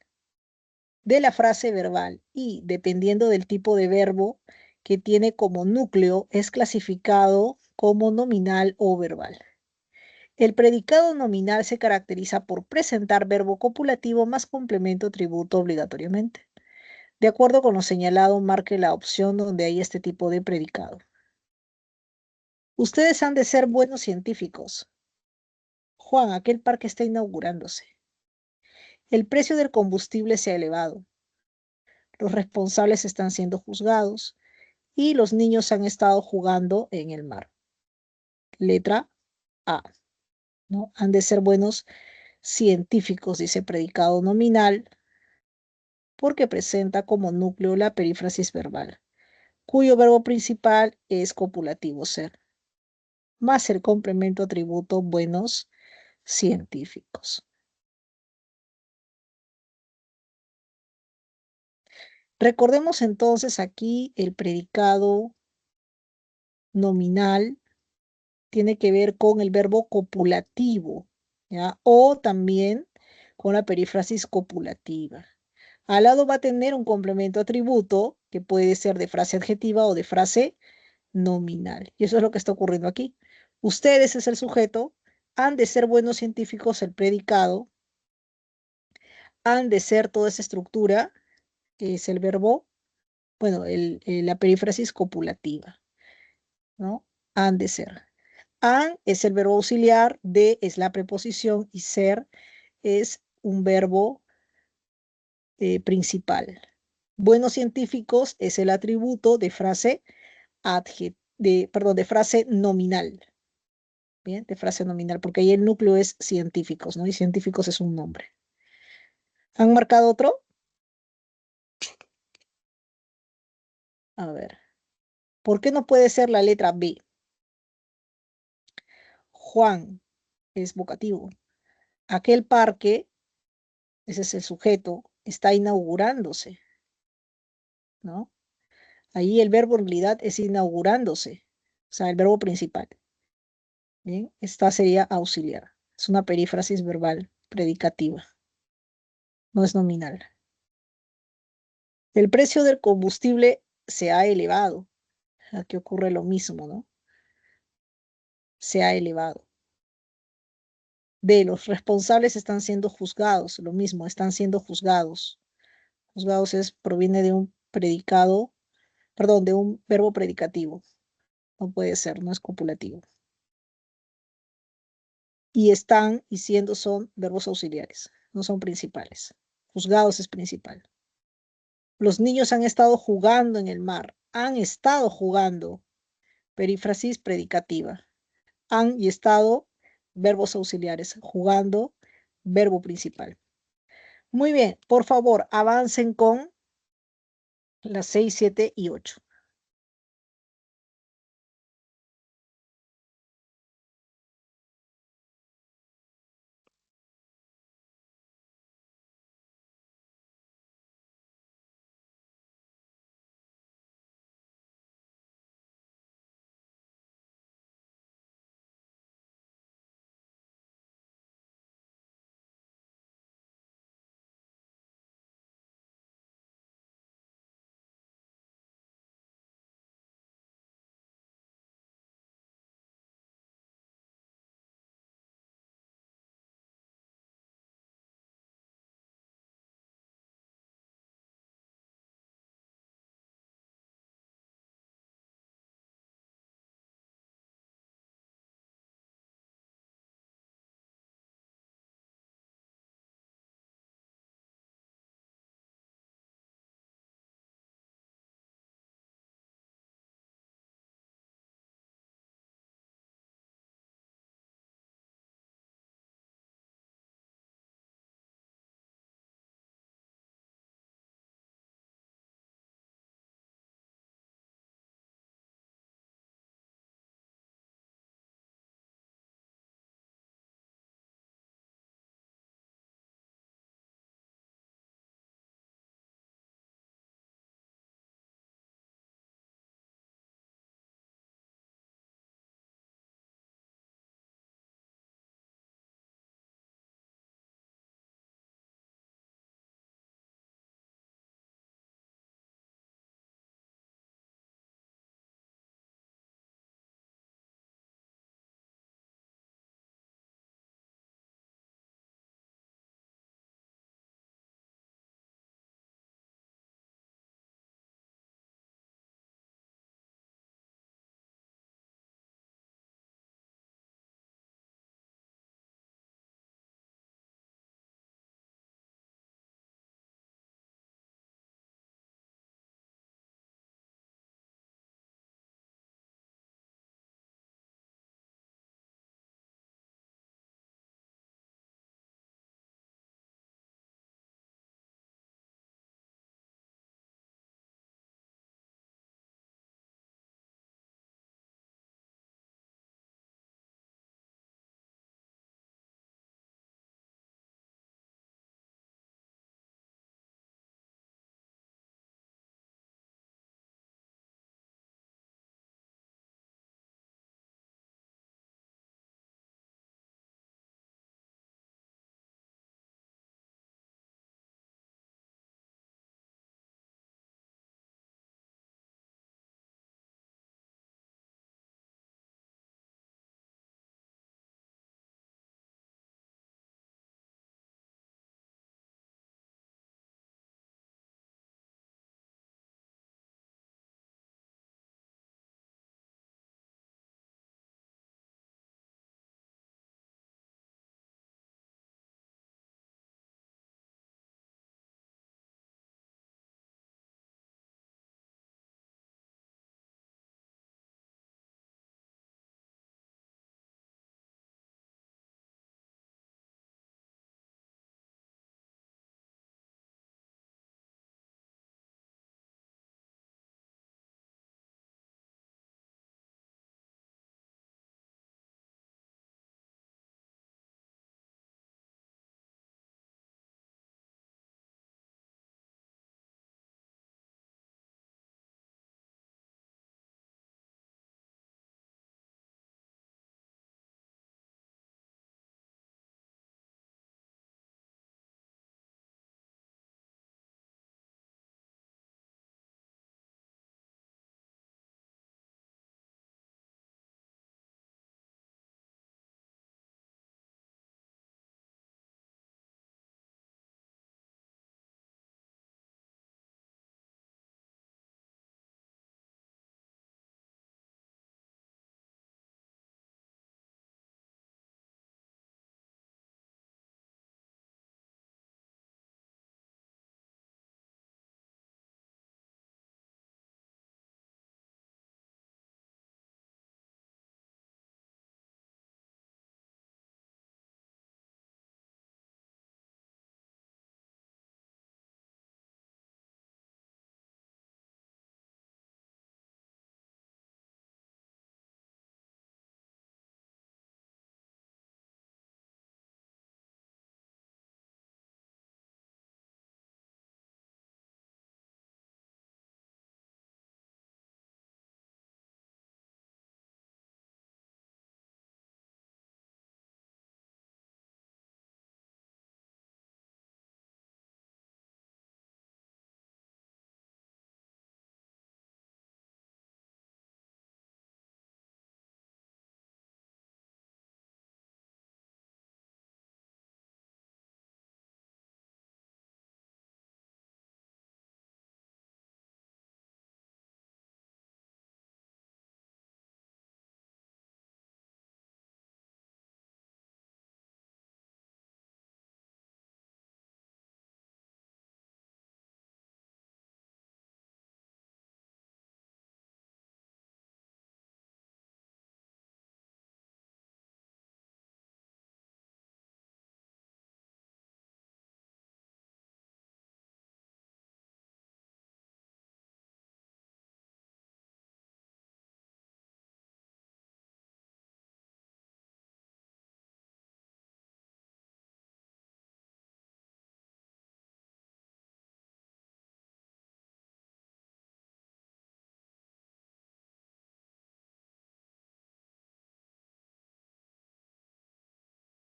de la frase verbal y, dependiendo del tipo de verbo que tiene como núcleo, es clasificado como nominal o verbal. El predicado nominal se caracteriza por presentar verbo copulativo más complemento atributo obligatoriamente. De acuerdo con lo señalado, marque la opción donde hay este tipo de predicado. Ustedes han de ser buenos científicos. Juan, aquel parque está inaugurándose. El precio del combustible se ha elevado. Los responsables están siendo juzgados y los niños han estado jugando en el mar. Letra A, ¿no? Han de ser buenos científicos, dice predicado nominal, porque presenta como núcleo la perífrasis verbal, cuyo verbo principal es copulativo ser, más el complemento atributo buenos científicos. Recordemos entonces aquí el predicado nominal tiene que ver con el verbo copulativo, ¿ya? O también con la perífrasis copulativa. Al lado va a tener un complemento atributo que puede ser de frase adjetiva o de frase nominal. Y eso es lo que está ocurriendo aquí. Ustedes es el sujeto, han de ser buenos científicos el predicado, han de ser toda esa estructura, que es el verbo, bueno, la perífrasis copulativa, ¿no? Han de ser. Han es el verbo auxiliar, de es la preposición y ser es un verbo principal. Buenos científicos es el atributo de frase de frase nominal. Bien, de frase nominal, porque ahí el núcleo es científicos, ¿no? Y científicos es un nombre. ¿Han marcado otro? A ver. ¿Por qué no puede ser la letra B? Juan es vocativo. Aquel parque, ese es el sujeto, está inaugurándose, ¿no? Ahí el verbo en realidad es inaugurándose, o sea, el verbo principal. Bien, esta sería auxiliar. Es una perífrasis verbal predicativa, no es nominal. El precio del combustible se ha elevado. Aquí ocurre lo mismo, ¿no? Se ha elevado. B, los responsables están siendo juzgados. Lo mismo, están siendo juzgados. Juzgados proviene de un predicado, perdón, de un verbo predicativo. No puede ser, no es copulativo. Y están y siendo son verbos auxiliares, no son principales. Juzgados es principal. Los niños han estado jugando en el mar. Han estado jugando. Perífrasis predicativa. Han y estado, verbos auxiliares. Jugando, verbo principal. Muy bien, por favor, avancen con las 6, 7 y 8.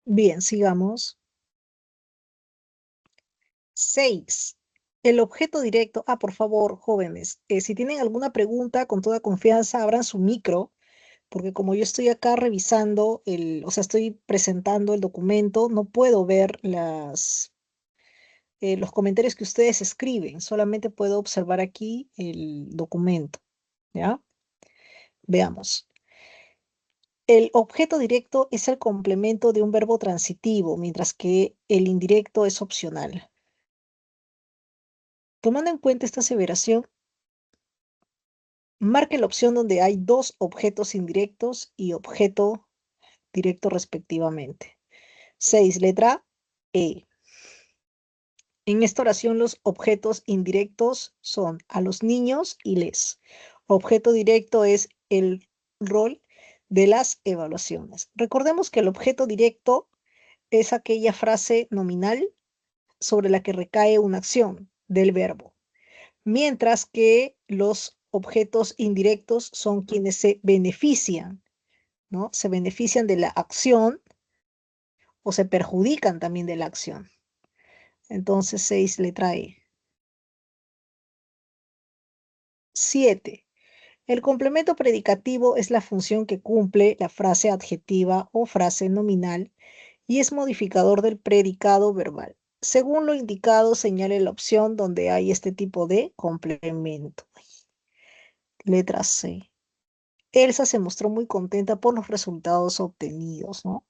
Bien, sigamos. 6. El objeto directo. Por favor, jóvenes, si tienen alguna pregunta, con toda confianza, abran su micro, porque como yo estoy acá revisando o sea, estoy presentando el documento, no puedo ver los comentarios que ustedes escriben, solamente puedo observar aquí el documento, ¿ya? Veamos. El objeto directo es el complemento de un verbo transitivo, mientras que el indirecto es opcional. Tomando en cuenta esta aseveración, marque la opción donde hay dos objetos indirectos y objeto directo respectivamente. 6. Letra E. En esta oración los objetos indirectos son a los niños y les. Objeto directo es el rol de las evaluaciones. Recordemos que el objeto directo es aquella frase nominal sobre la que recae una acción del verbo, mientras que los objetos indirectos son quienes se benefician, ¿no? Se benefician de la acción o se perjudican también de la acción. Entonces, 6, letra E. 7. El complemento predicativo es la función que cumple la frase adjetiva o frase nominal y es modificador del predicado verbal. Según lo indicado, señale la opción donde hay este tipo de complemento. Letra C. Elsa se mostró muy contenta por los resultados obtenidos, ¿no?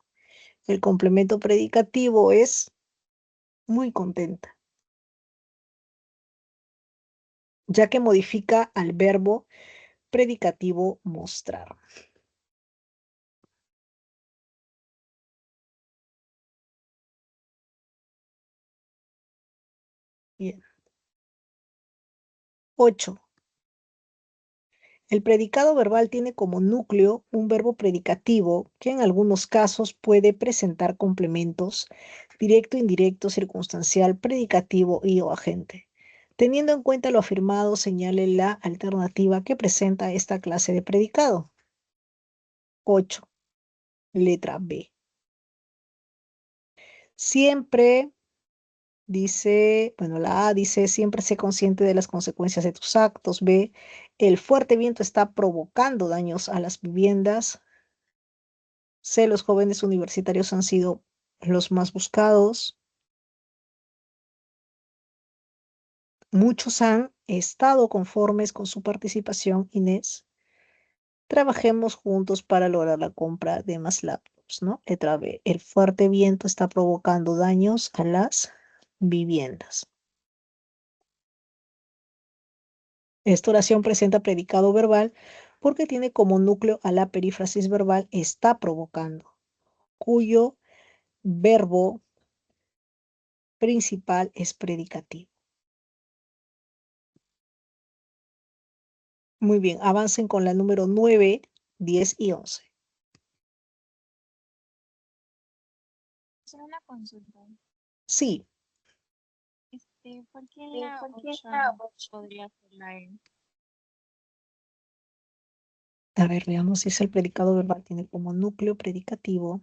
El complemento predicativo es muy contenta, ya que modifica al verbo predicativo mostrar. Bien. 8. El predicado verbal tiene como núcleo un verbo predicativo que en algunos casos puede presentar complementos directo, indirecto, circunstancial, predicativo y o agente. Teniendo en cuenta lo afirmado, señale la alternativa que presenta esta clase de predicado. 8. Letra B. Siempre dice, bueno, la A dice, siempre sé consciente de las consecuencias de tus actos. B, el fuerte viento está provocando daños a las viviendas. C, los jóvenes universitarios han sido los más buscados. Muchos han estado conformes con su participación, Inés. Trabajemos juntos para lograr la compra de más laptops, ¿no? Letra B, el fuerte viento está provocando daños a las viviendas. Esta oración presenta predicado verbal porque tiene como núcleo a la perífrasis verbal está provocando, cuyo verbo principal es predicativo. Muy bien, avancen con la número 9, 10 y 11. Hacer una consulta. Sí, ¿Por qué en la 8 podría ser la E? a ver, veamos si es el predicado verbal. Tiene como núcleo predicativo.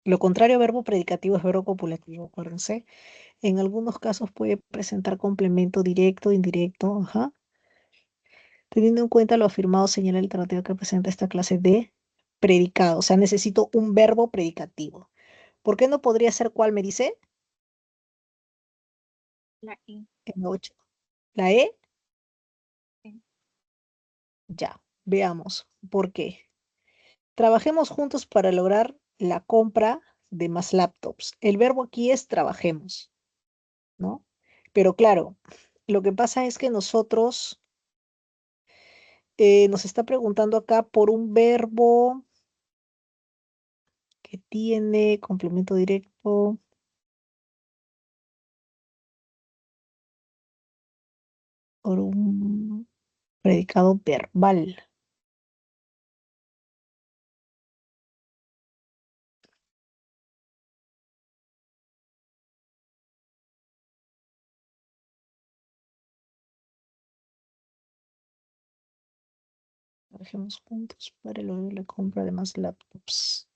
Lo contrario a verbo predicativo es verbo copulativo, acuérdense. En algunos casos puede presentar complemento directo, indirecto, ajá. Teniendo en cuenta lo afirmado, señala la alternativa que presenta esta clase de predicado. O sea, necesito un verbo predicativo. ¿Por qué no podría ser cuál me dice? La E. En 8. ¿La E? Sí. Ya, veamos. ¿Por qué? Trabajemos juntos para lograr la compra de más laptops. El verbo aquí es trabajemos, ¿no? Pero claro, lo que pasa es que nosotros nos está preguntando acá por un verbo que tiene complemento directo, por un predicado verbal. Trabajemos juntos para lograr la compra de más laptops.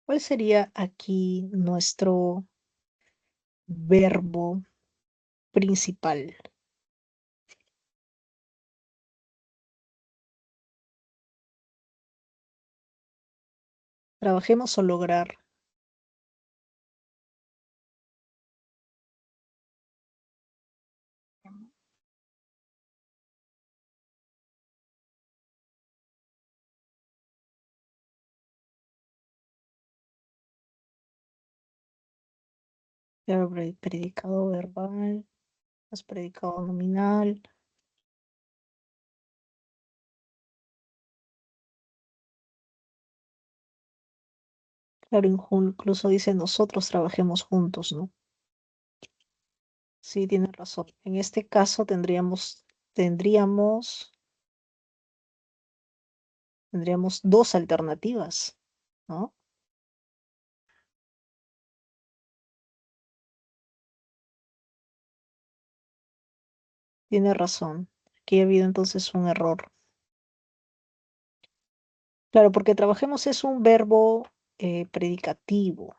¿Cuál sería aquí nuestro verbo principal? Trabajemos o lograr. Verbo predicado verbal, más predicado nominal. Claro, incluso dice nosotros trabajemos juntos, ¿no? Sí, tiene razón. En este caso tendríamos dos alternativas, ¿no? Tiene razón. Aquí ha habido entonces un error. Claro, porque trabajemos es un verbo predicativo,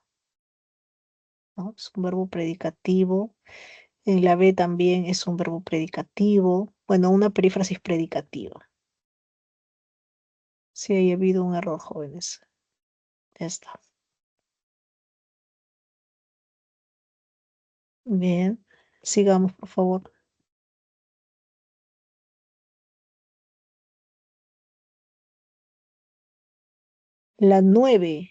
¿no? Es un verbo predicativo. En la B también es un verbo predicativo. Bueno, una perífrasis predicativa. Sí, ha habido un error, jóvenes. Ya está. Bien. Sigamos, por favor. La 9.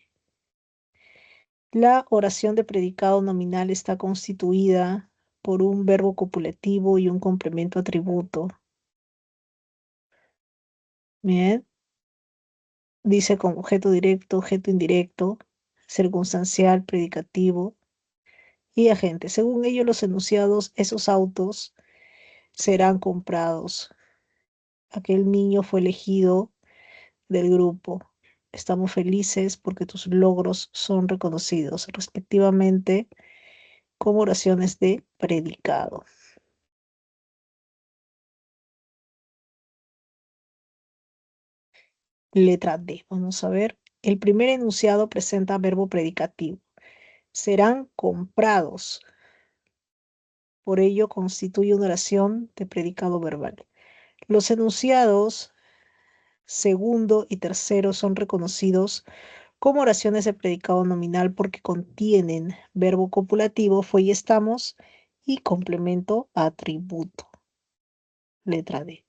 La oración de predicado nominal está constituida por un verbo copulativo y un complemento atributo. Bien. Dice con objeto directo, objeto indirecto, circunstancial, predicativo y agente. Según ello, los enunciados, esos autos serán comprados. Aquel niño fue elegido del grupo. Estamos felices porque tus logros son reconocidos, respectivamente, como oraciones de predicado. Letra D. Vamos a ver. El primer enunciado presenta verbo predicativo. Serán comprados. Por ello constituye una oración de predicado verbal. Los enunciados segundo y tercero son reconocidos como oraciones de predicado nominal porque contienen verbo copulativo, fue y estamos, y complemento atributo. Letra D.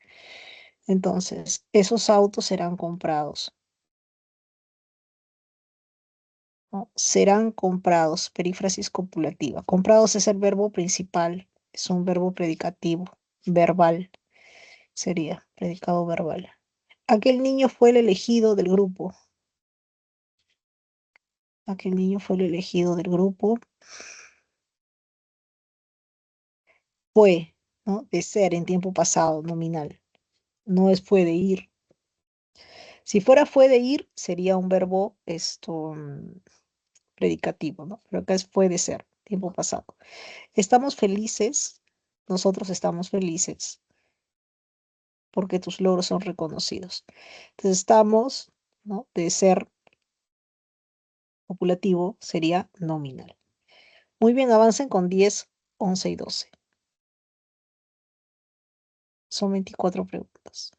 Entonces, esos autos serán comprados, ¿no? Serán comprados, perífrasis copulativa. Comprados es el verbo principal, es un verbo predicativo, verbal, sería predicado verbal. Aquel niño fue el elegido del grupo. Aquel niño fue el elegido del grupo. Fue, ¿no? De ser en tiempo pasado, nominal. No es fue de ir. Si fuera fue de ir, sería un verbo predicativo, ¿no? Pero acá es fue de ser, tiempo pasado. Estamos felices, nosotros estamos felices porque tus logros son reconocidos. Entonces estamos, ¿no? De ser copulativo sería nominal. Muy bien, avancen con 10, 11 y 12. Son 24 preguntas.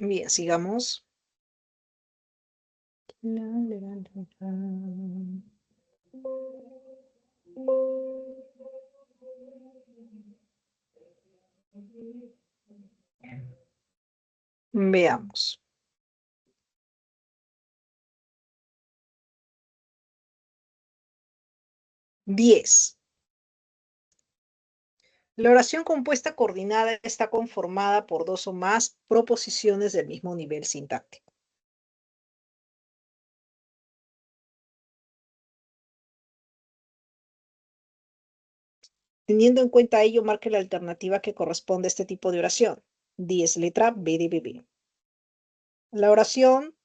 Bien, sigamos. Veamos. Diez. La oración compuesta coordinada está conformada por dos o más proposiciones del mismo nivel sintáctico. Teniendo en cuenta ello, marque la alternativa que corresponde a este tipo de oración. 10, letra B de bebé. La oración,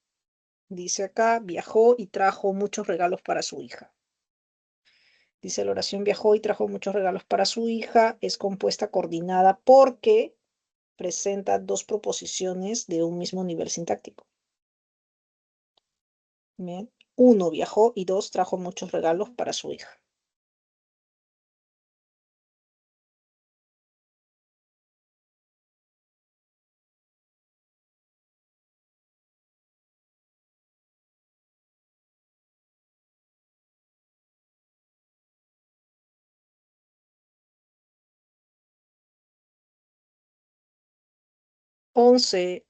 dice acá, viajó y trajo muchos regalos para su hija. Dice la oración viajó y trajo muchos regalos para su hija. Es compuesta coordinada porque presenta dos proposiciones de un mismo nivel sintáctico. Bien. Uno, viajó y dos, trajo muchos regalos para su hija. Once.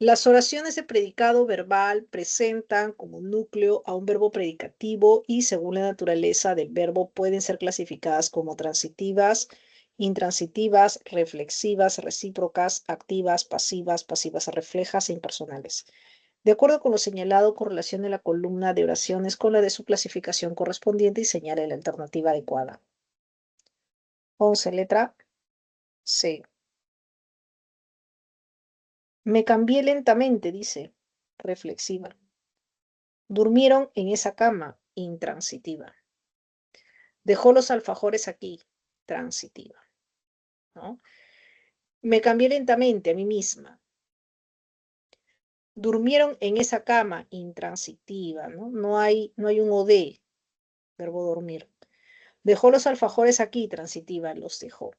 Las oraciones de predicado verbal presentan como núcleo a un verbo predicativo y según la naturaleza del verbo pueden ser clasificadas como transitivas, intransitivas, reflexivas, recíprocas, activas, pasivas, pasivas reflejas e impersonales. De acuerdo con lo señalado, correlacione la columna de oraciones con la de su clasificación correspondiente y señale la alternativa adecuada. 11, letra C. Me cambié lentamente, dice, reflexiva. Durmieron en esa cama, intransitiva. Dejó los alfajores aquí, transitiva, ¿no? Me cambié lentamente a mí misma. Durmieron en esa cama, intransitiva, ¿no? No hay un OD, verbo dormir. Dejó los alfajores aquí, transitiva, los dejó.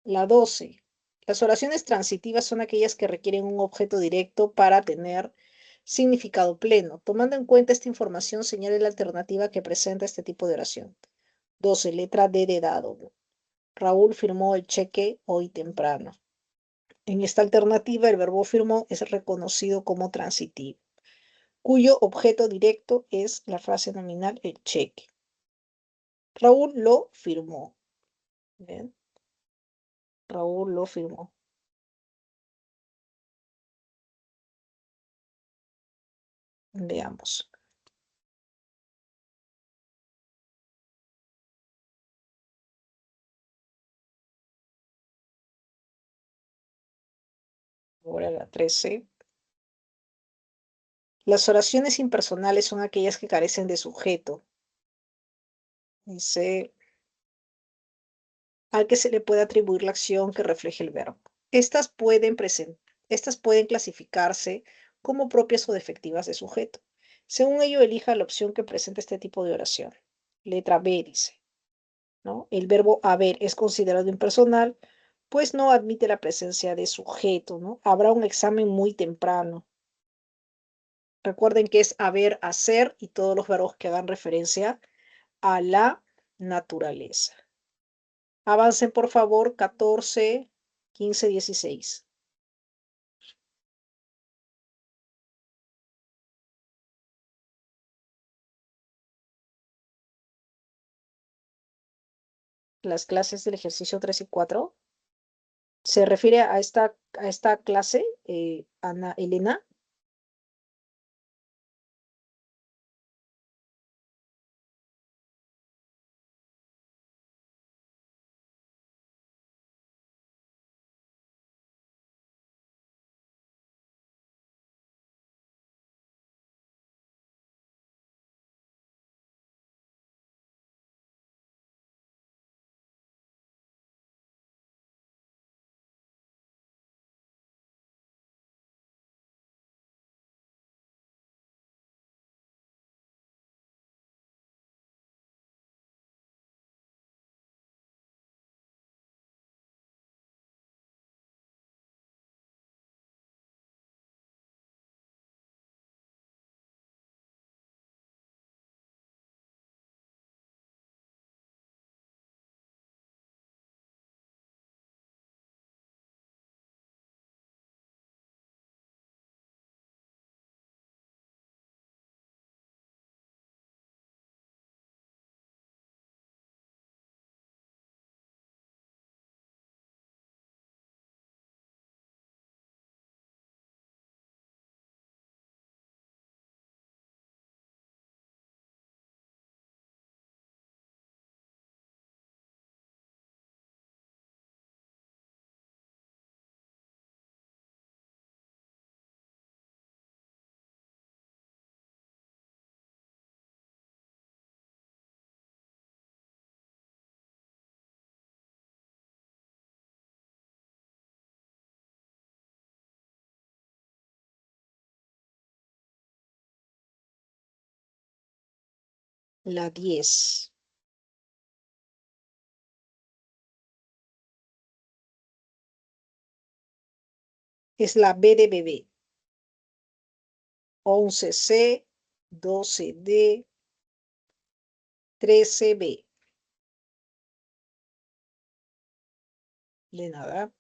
La 12. Las oraciones transitivas son aquellas que requieren un objeto directo para tener significado pleno. Tomando en cuenta esta información, señale la alternativa que presenta este tipo de oración. 12, letra D de dado. Raúl firmó el cheque hoy temprano. En esta alternativa, el verbo firmó es reconocido como transitivo, cuyo objeto directo es la frase nominal el cheque. Raúl lo firmó. ¿Bien? Raúl lo firmó. Veamos. Ahora la 13. Las oraciones impersonales son aquellas que carecen de sujeto. Dice, al que se le puede atribuir la acción que refleje el verbo. Estas pueden clasificarse como propias o defectivas de sujeto. Según ello, elija la opción que presenta este tipo de oración. Letra B dice, ¿no? El verbo haber es considerado impersonal, pues no admite la presencia de sujeto, ¿no? Habrá un examen muy temprano. Recuerden que es haber, hacer y todos los verbos que hagan referencia a la naturaleza. Avancen, por favor, 14, 15, 16. Las clases del ejercicio 3 y 4. ¿Se refiere a esta clase, Ana Elena? La 10. Es la B de bebé. 11C, 12D, 13B. De nada.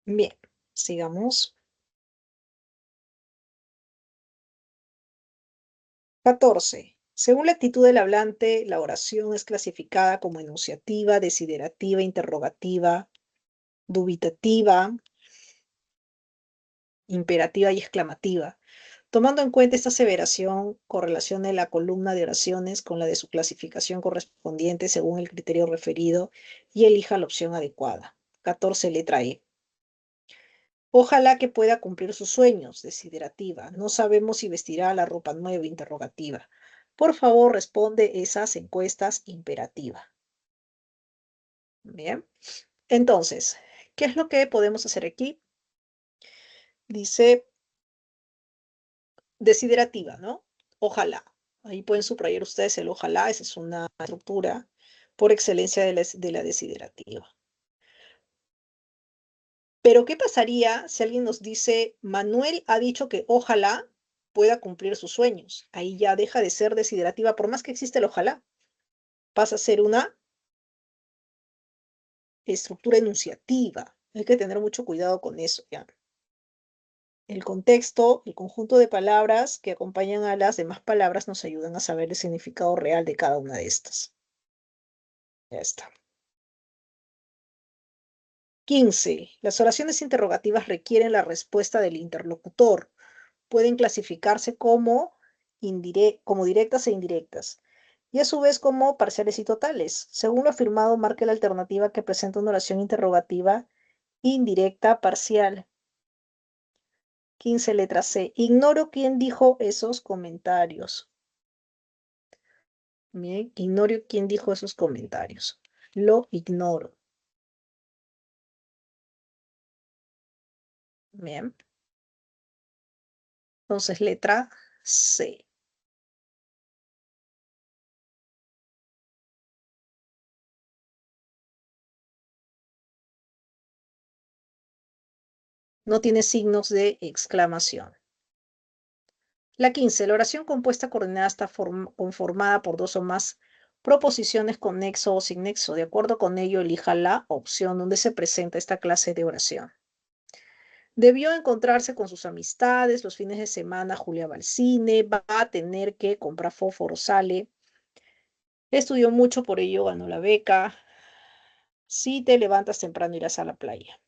Bien, sigamos. 14. Según la actitud del hablante, la oración es clasificada como enunciativa, desiderativa, interrogativa, dubitativa, imperativa y exclamativa. Tomando en cuenta esta aseveración, correlacione la columna de oraciones con la de su clasificación correspondiente según el criterio referido y elija la opción adecuada. 14, letra E. Ojalá que pueda cumplir sus sueños, desiderativa. No sabemos si vestirá la ropa nueva, interrogativa. Por favor, responde esas encuestas, imperativa. Bien. Entonces, ¿qué es lo que podemos hacer aquí? Dice desiderativa, ¿no? Ojalá. Ahí pueden subrayar ustedes el ojalá. Esa es una estructura por excelencia de la desiderativa. Pero, ¿qué pasaría si alguien nos dice, Manuel ha dicho que ojalá pueda cumplir sus sueños? Ahí ya deja de ser desiderativa, por más que existe el ojalá. Pasa a ser una estructura enunciativa. Hay que tener mucho cuidado con eso, ¿ya? El contexto, el conjunto de palabras que acompañan a las demás palabras nos ayudan a saber el significado real de cada una de estas. Ya está. 15. Las oraciones interrogativas requieren la respuesta del interlocutor. Pueden clasificarse como directas e indirectas, y a su vez como parciales y totales. Según lo afirmado, marque la alternativa que presenta una oración interrogativa indirecta parcial. 15, letra C. Ignoro quién dijo esos comentarios. Bien, ignoro quién dijo esos comentarios. Lo ignoro. Bien. Entonces, letra C. No tiene signos de exclamación. La 15. La oración compuesta coordinada está conformada por dos o más proposiciones con nexo o sin nexo. De acuerdo con ello, elija la opción donde se presenta esta clase de oración. Debió encontrarse con sus amistades, los fines de semana Julia va al cine, va a tener que comprar fósforo, sale. Estudió mucho, por ello ganó la beca. Si te levantas temprano, irás a la playa.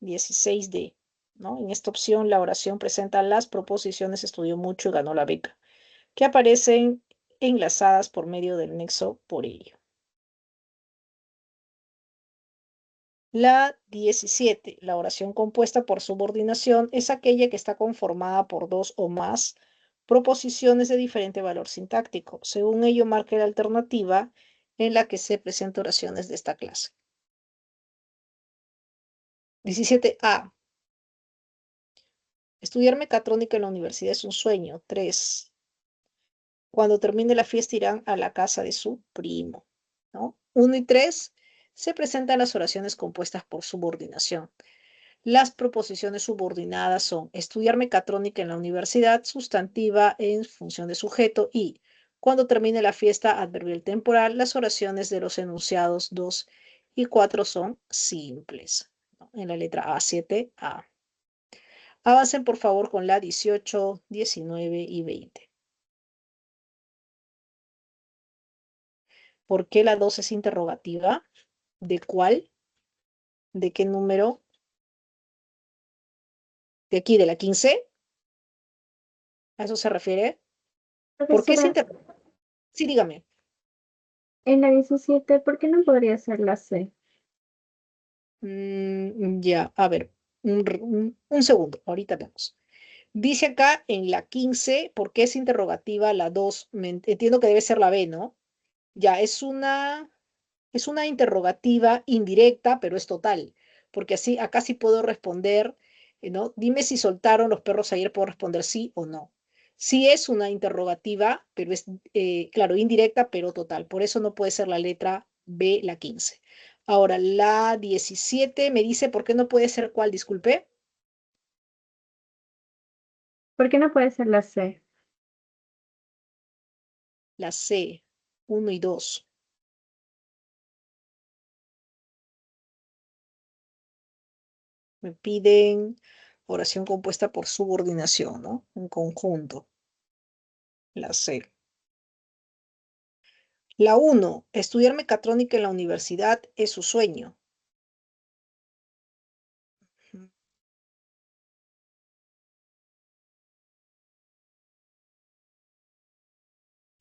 16D, ¿no? En esta opción, la oración presenta las proposiciones estudió mucho y ganó la beca, que aparecen enlazadas por medio del nexo por ello. La 17, la oración compuesta por subordinación, es aquella que está conformada por dos o más proposiciones de diferente valor sintáctico. Según ello, marque la alternativa en la que se presentan oraciones de esta clase. 17A. Estudiar mecatrónica en la universidad es un sueño. 3. Cuando termine la fiesta irán a la casa de su primo, ¿no? 1 y 3 se presentan las oraciones compuestas por subordinación. Las proposiciones subordinadas son estudiar mecatrónica en la universidad, sustantiva en función de sujeto, y cuando termine la fiesta, adverbial temporal. Las oraciones de los enunciados 2 y 4 son simples, ¿no? En la letra A7A. Avancen por favor con la 18, 19 y 20. ¿Por qué la 2 es interrogativa? ¿De cuál? ¿De qué número? ¿De aquí, de la 15? ¿A eso se refiere? ¿Por qué es Profesora, Sí, dígame. en la 17, ¿por qué no podría ser la C? Ya, a ver, un segundo, ahorita vemos. Dice acá en la 15, ¿por qué es interrogativa la 2? Entiendo que debe ser la B, ¿no? Ya, es una interrogativa indirecta, pero es total, porque así acá sí puedo responder, ¿no? Dime si soltaron los perros ayer, puedo responder sí o no. Sí es una interrogativa, pero es, claro, indirecta, pero total. Por eso no puede ser la letra B, la 15. Ahora, la 17 me dice, ¿por qué no puede ser cuál? Disculpe. ¿Por qué no puede ser la C? La C, 1 y 2. Me piden oración compuesta por subordinación, ¿no? Un conjunto. La C. La 1. Estudiar mecatrónica en la universidad es su sueño.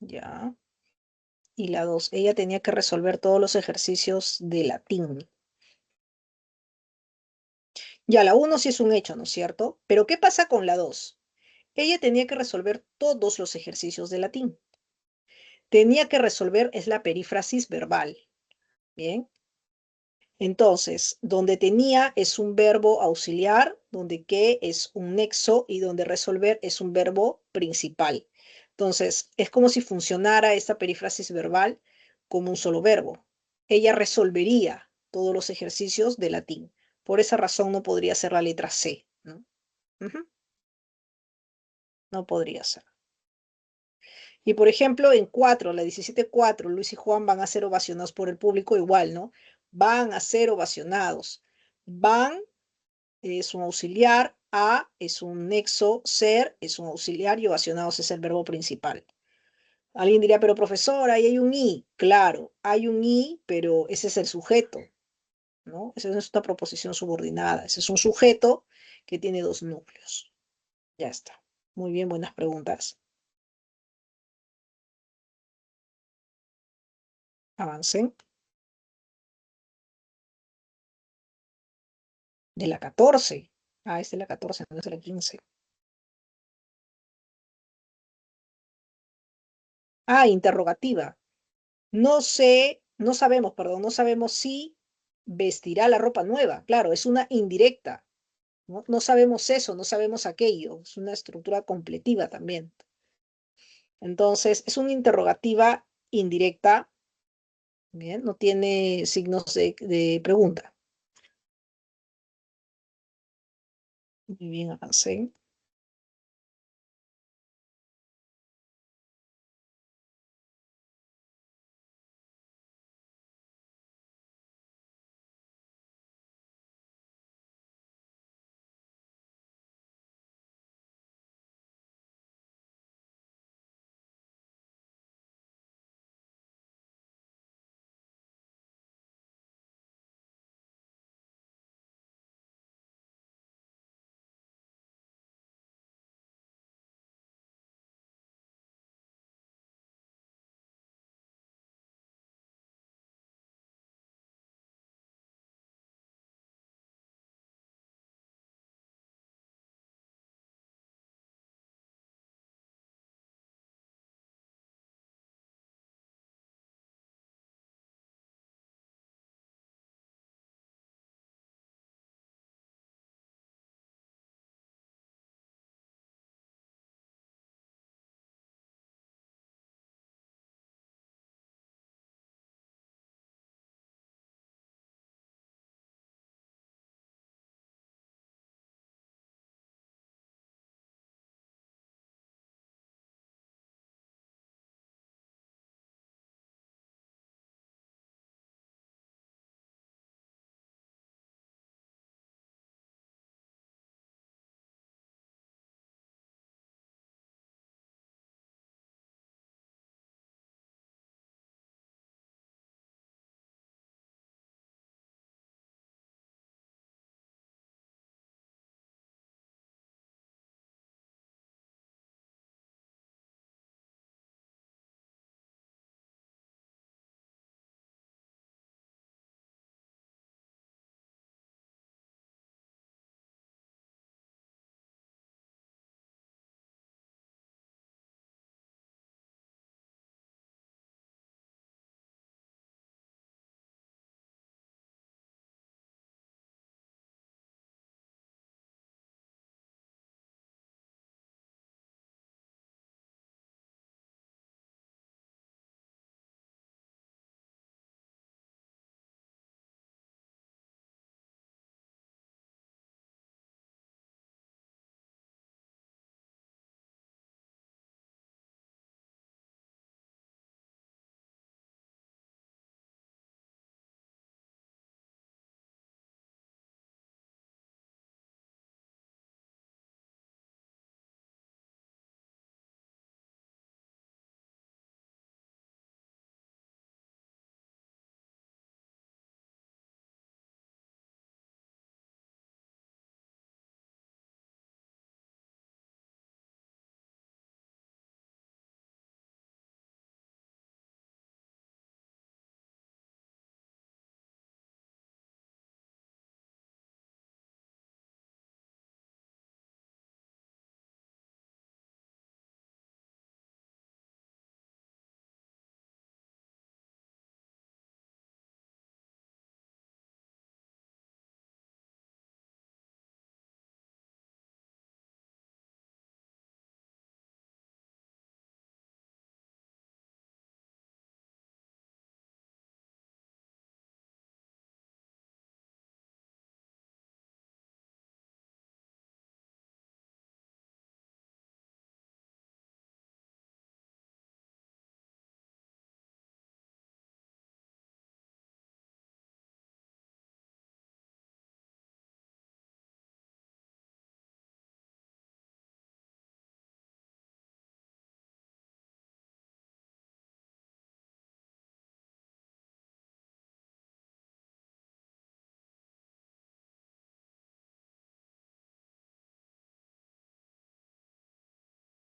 Ya. Y la 2. Ella tenía que resolver todos los ejercicios de latín. Ya, la 1 sí es un hecho, ¿no es cierto? Pero ¿qué pasa con la 2? Ella tenía que resolver todos los ejercicios de latín. Tenía que resolver es la perífrasis verbal. Bien. Entonces, donde tenía es un verbo auxiliar, donde que es un nexo y donde resolver es un verbo principal. Entonces, es como si funcionara esta perífrasis verbal como un solo verbo. Ella resolvería todos los ejercicios de latín. Por esa razón no podría ser la letra C, ¿no? Ujú. No podría ser. Y por ejemplo, en 4, la 17:4, Luis y Juan van a ser ovacionados por el público igual, ¿no? Van a ser ovacionados. Van es un auxiliar, a es un nexo, ser es un auxiliar y ovacionados es el verbo principal. Alguien diría, pero profesor, ahí hay un i. Claro, hay un i, pero ese es el sujeto, ¿no? Esa no es una proposición subordinada, ese es un sujeto que tiene dos núcleos. Ya está. Muy bien, buenas preguntas. Avancen. De la 14. Ah, es de la 14, no es de la 15. Ah, interrogativa. No sé, no sabemos, perdón, no sabemos si vestirá la ropa nueva. Claro, es una indirecta. ¿No? No sabemos eso, no sabemos aquello. Es una estructura completiva también. Entonces, es una interrogativa indirecta. Bien, no tiene signos de pregunta. Muy bien, avancé.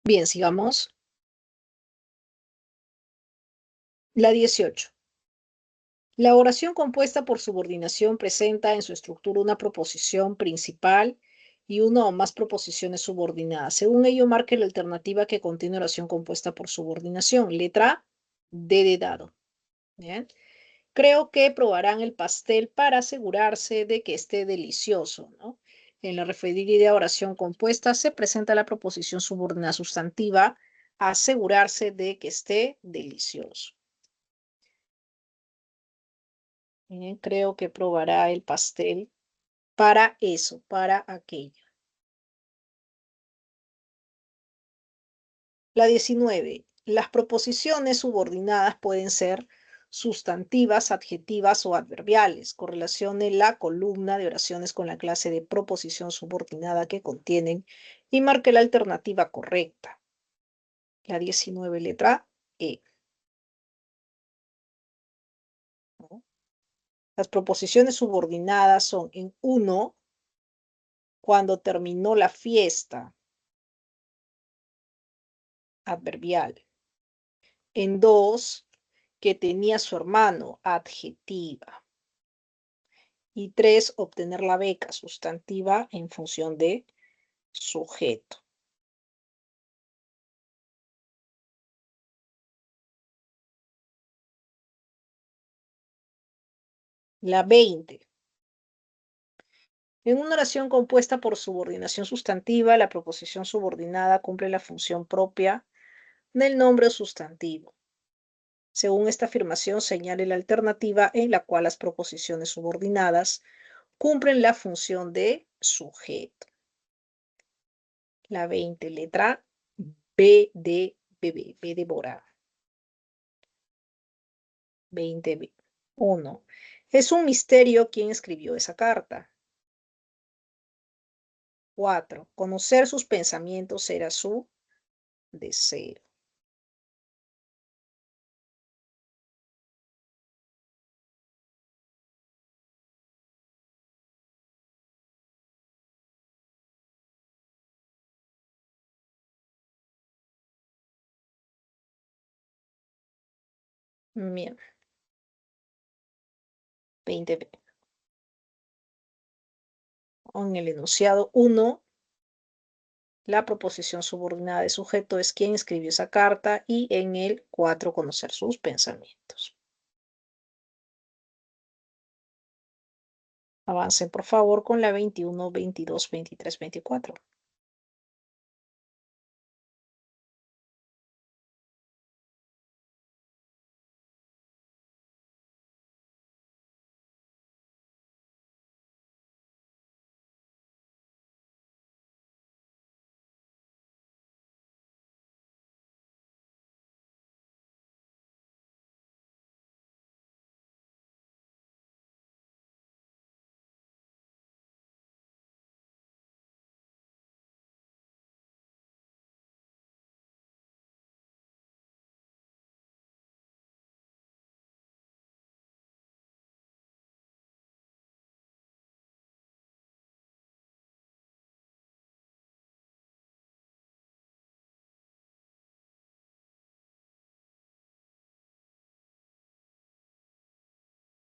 Bien, sigamos. La 18. La oración compuesta por subordinación presenta en su estructura una proposición principal y una o más proposiciones subordinadas. Según ello, marque la alternativa que contiene oración compuesta por subordinación. Letra A, D de dado. Bien. Creo que probarán el pastel para asegurarse de que esté delicioso, ¿no? En la referida oración compuesta se presenta la proposición subordinada sustantiva, asegurarse de que esté delicioso. Bien, creo que probará el pastel para eso, para aquello. La 19. Las proposiciones subordinadas pueden ser sustantivas, adjetivas o adverbiales. Correlacione la columna de oraciones con la clase de proposición subordinada que contienen y marque la alternativa correcta. La 19, letra E. ¿No? Las proposiciones subordinadas son en 1, cuando terminó la fiesta, adverbial. En 2, que tenía su hermano, adjetiva. Y 3, obtener la beca, sustantiva en función de sujeto. La 20. En una oración compuesta por subordinación sustantiva, la proposición subordinada cumple la función propia del nombre o sustantivo. Según esta afirmación, señale la alternativa en la cual las proposiciones subordinadas cumplen la función de sujeto. La 20, letra B de bebé, B de Bora. 20b. 1. Es un misterio quién escribió esa carta. 4. Conocer sus pensamientos era su deseo. Bien. 20b. En el enunciado 1, la proposición subordinada de sujeto es quien escribió esa carta y en el 4, conocer sus pensamientos. Avancen, por favor, con la 21, 22, 23, 24.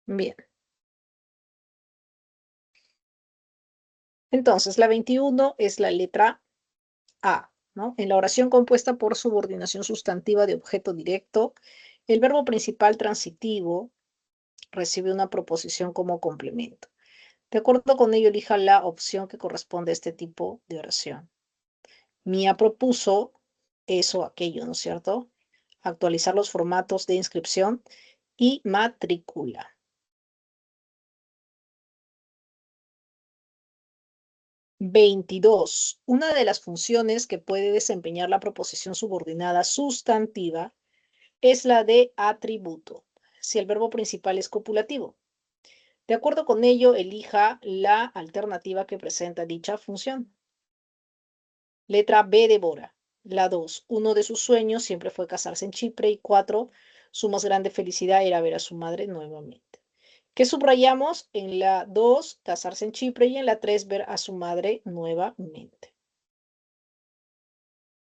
Bien. Entonces, la 21 es la letra A, ¿no? En la oración compuesta por subordinación sustantiva de objeto directo, el verbo principal transitivo recibe una proposición como complemento. De acuerdo con ello, elija la opción que corresponde a este tipo de oración. Mía propuso eso o aquello, ¿no es cierto? Actualizar los formatos de inscripción y matrícula. 22. Una de las funciones que puede desempeñar la proposición subordinada sustantiva es la de atributo, si el verbo principal es copulativo. De acuerdo con ello, elija la alternativa que presenta dicha función. Letra B de Bora. La 2. Uno de sus sueños siempre fue casarse en Chipre. Y 4. Su más grande felicidad era ver a su madre nuevamente. ¿Qué subrayamos? En la 2, casarse en Chipre, y en la 3, ver a su madre nuevamente.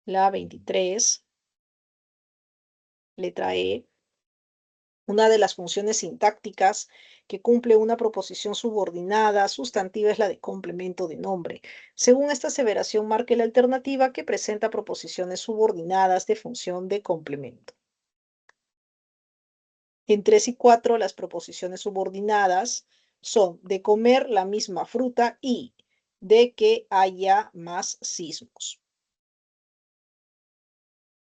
La 23, letra E. Una de las funciones sintácticas que cumple una proposición subordinada sustantiva es la de complemento de nombre. Según esta aseveración, marque la alternativa que presenta proposiciones subordinadas de función de complemento. En 3 y 4, las proposiciones subordinadas son de comer la misma fruta y de que haya más sismos.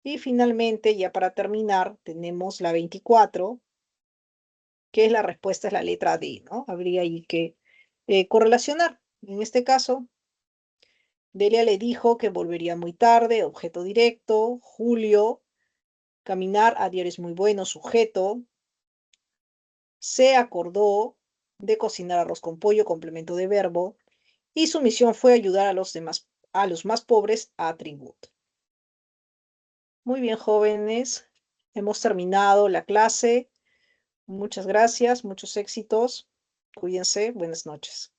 Y finalmente, ya para terminar, tenemos la 24, que es la respuesta, es la letra D, ¿no? Habría ahí que correlacionar. En este caso, Delia le dijo que volvería muy tarde, objeto directo. Julio, caminar a diario es muy bueno, sujeto. Se acordó de cocinar arroz con pollo, complemento de verbo. Y su misión fue ayudar a los demás, a los más pobres, atributo. Muy bien, jóvenes. Hemos terminado la clase. Muchas gracias, muchos éxitos. Cuídense. Buenas noches.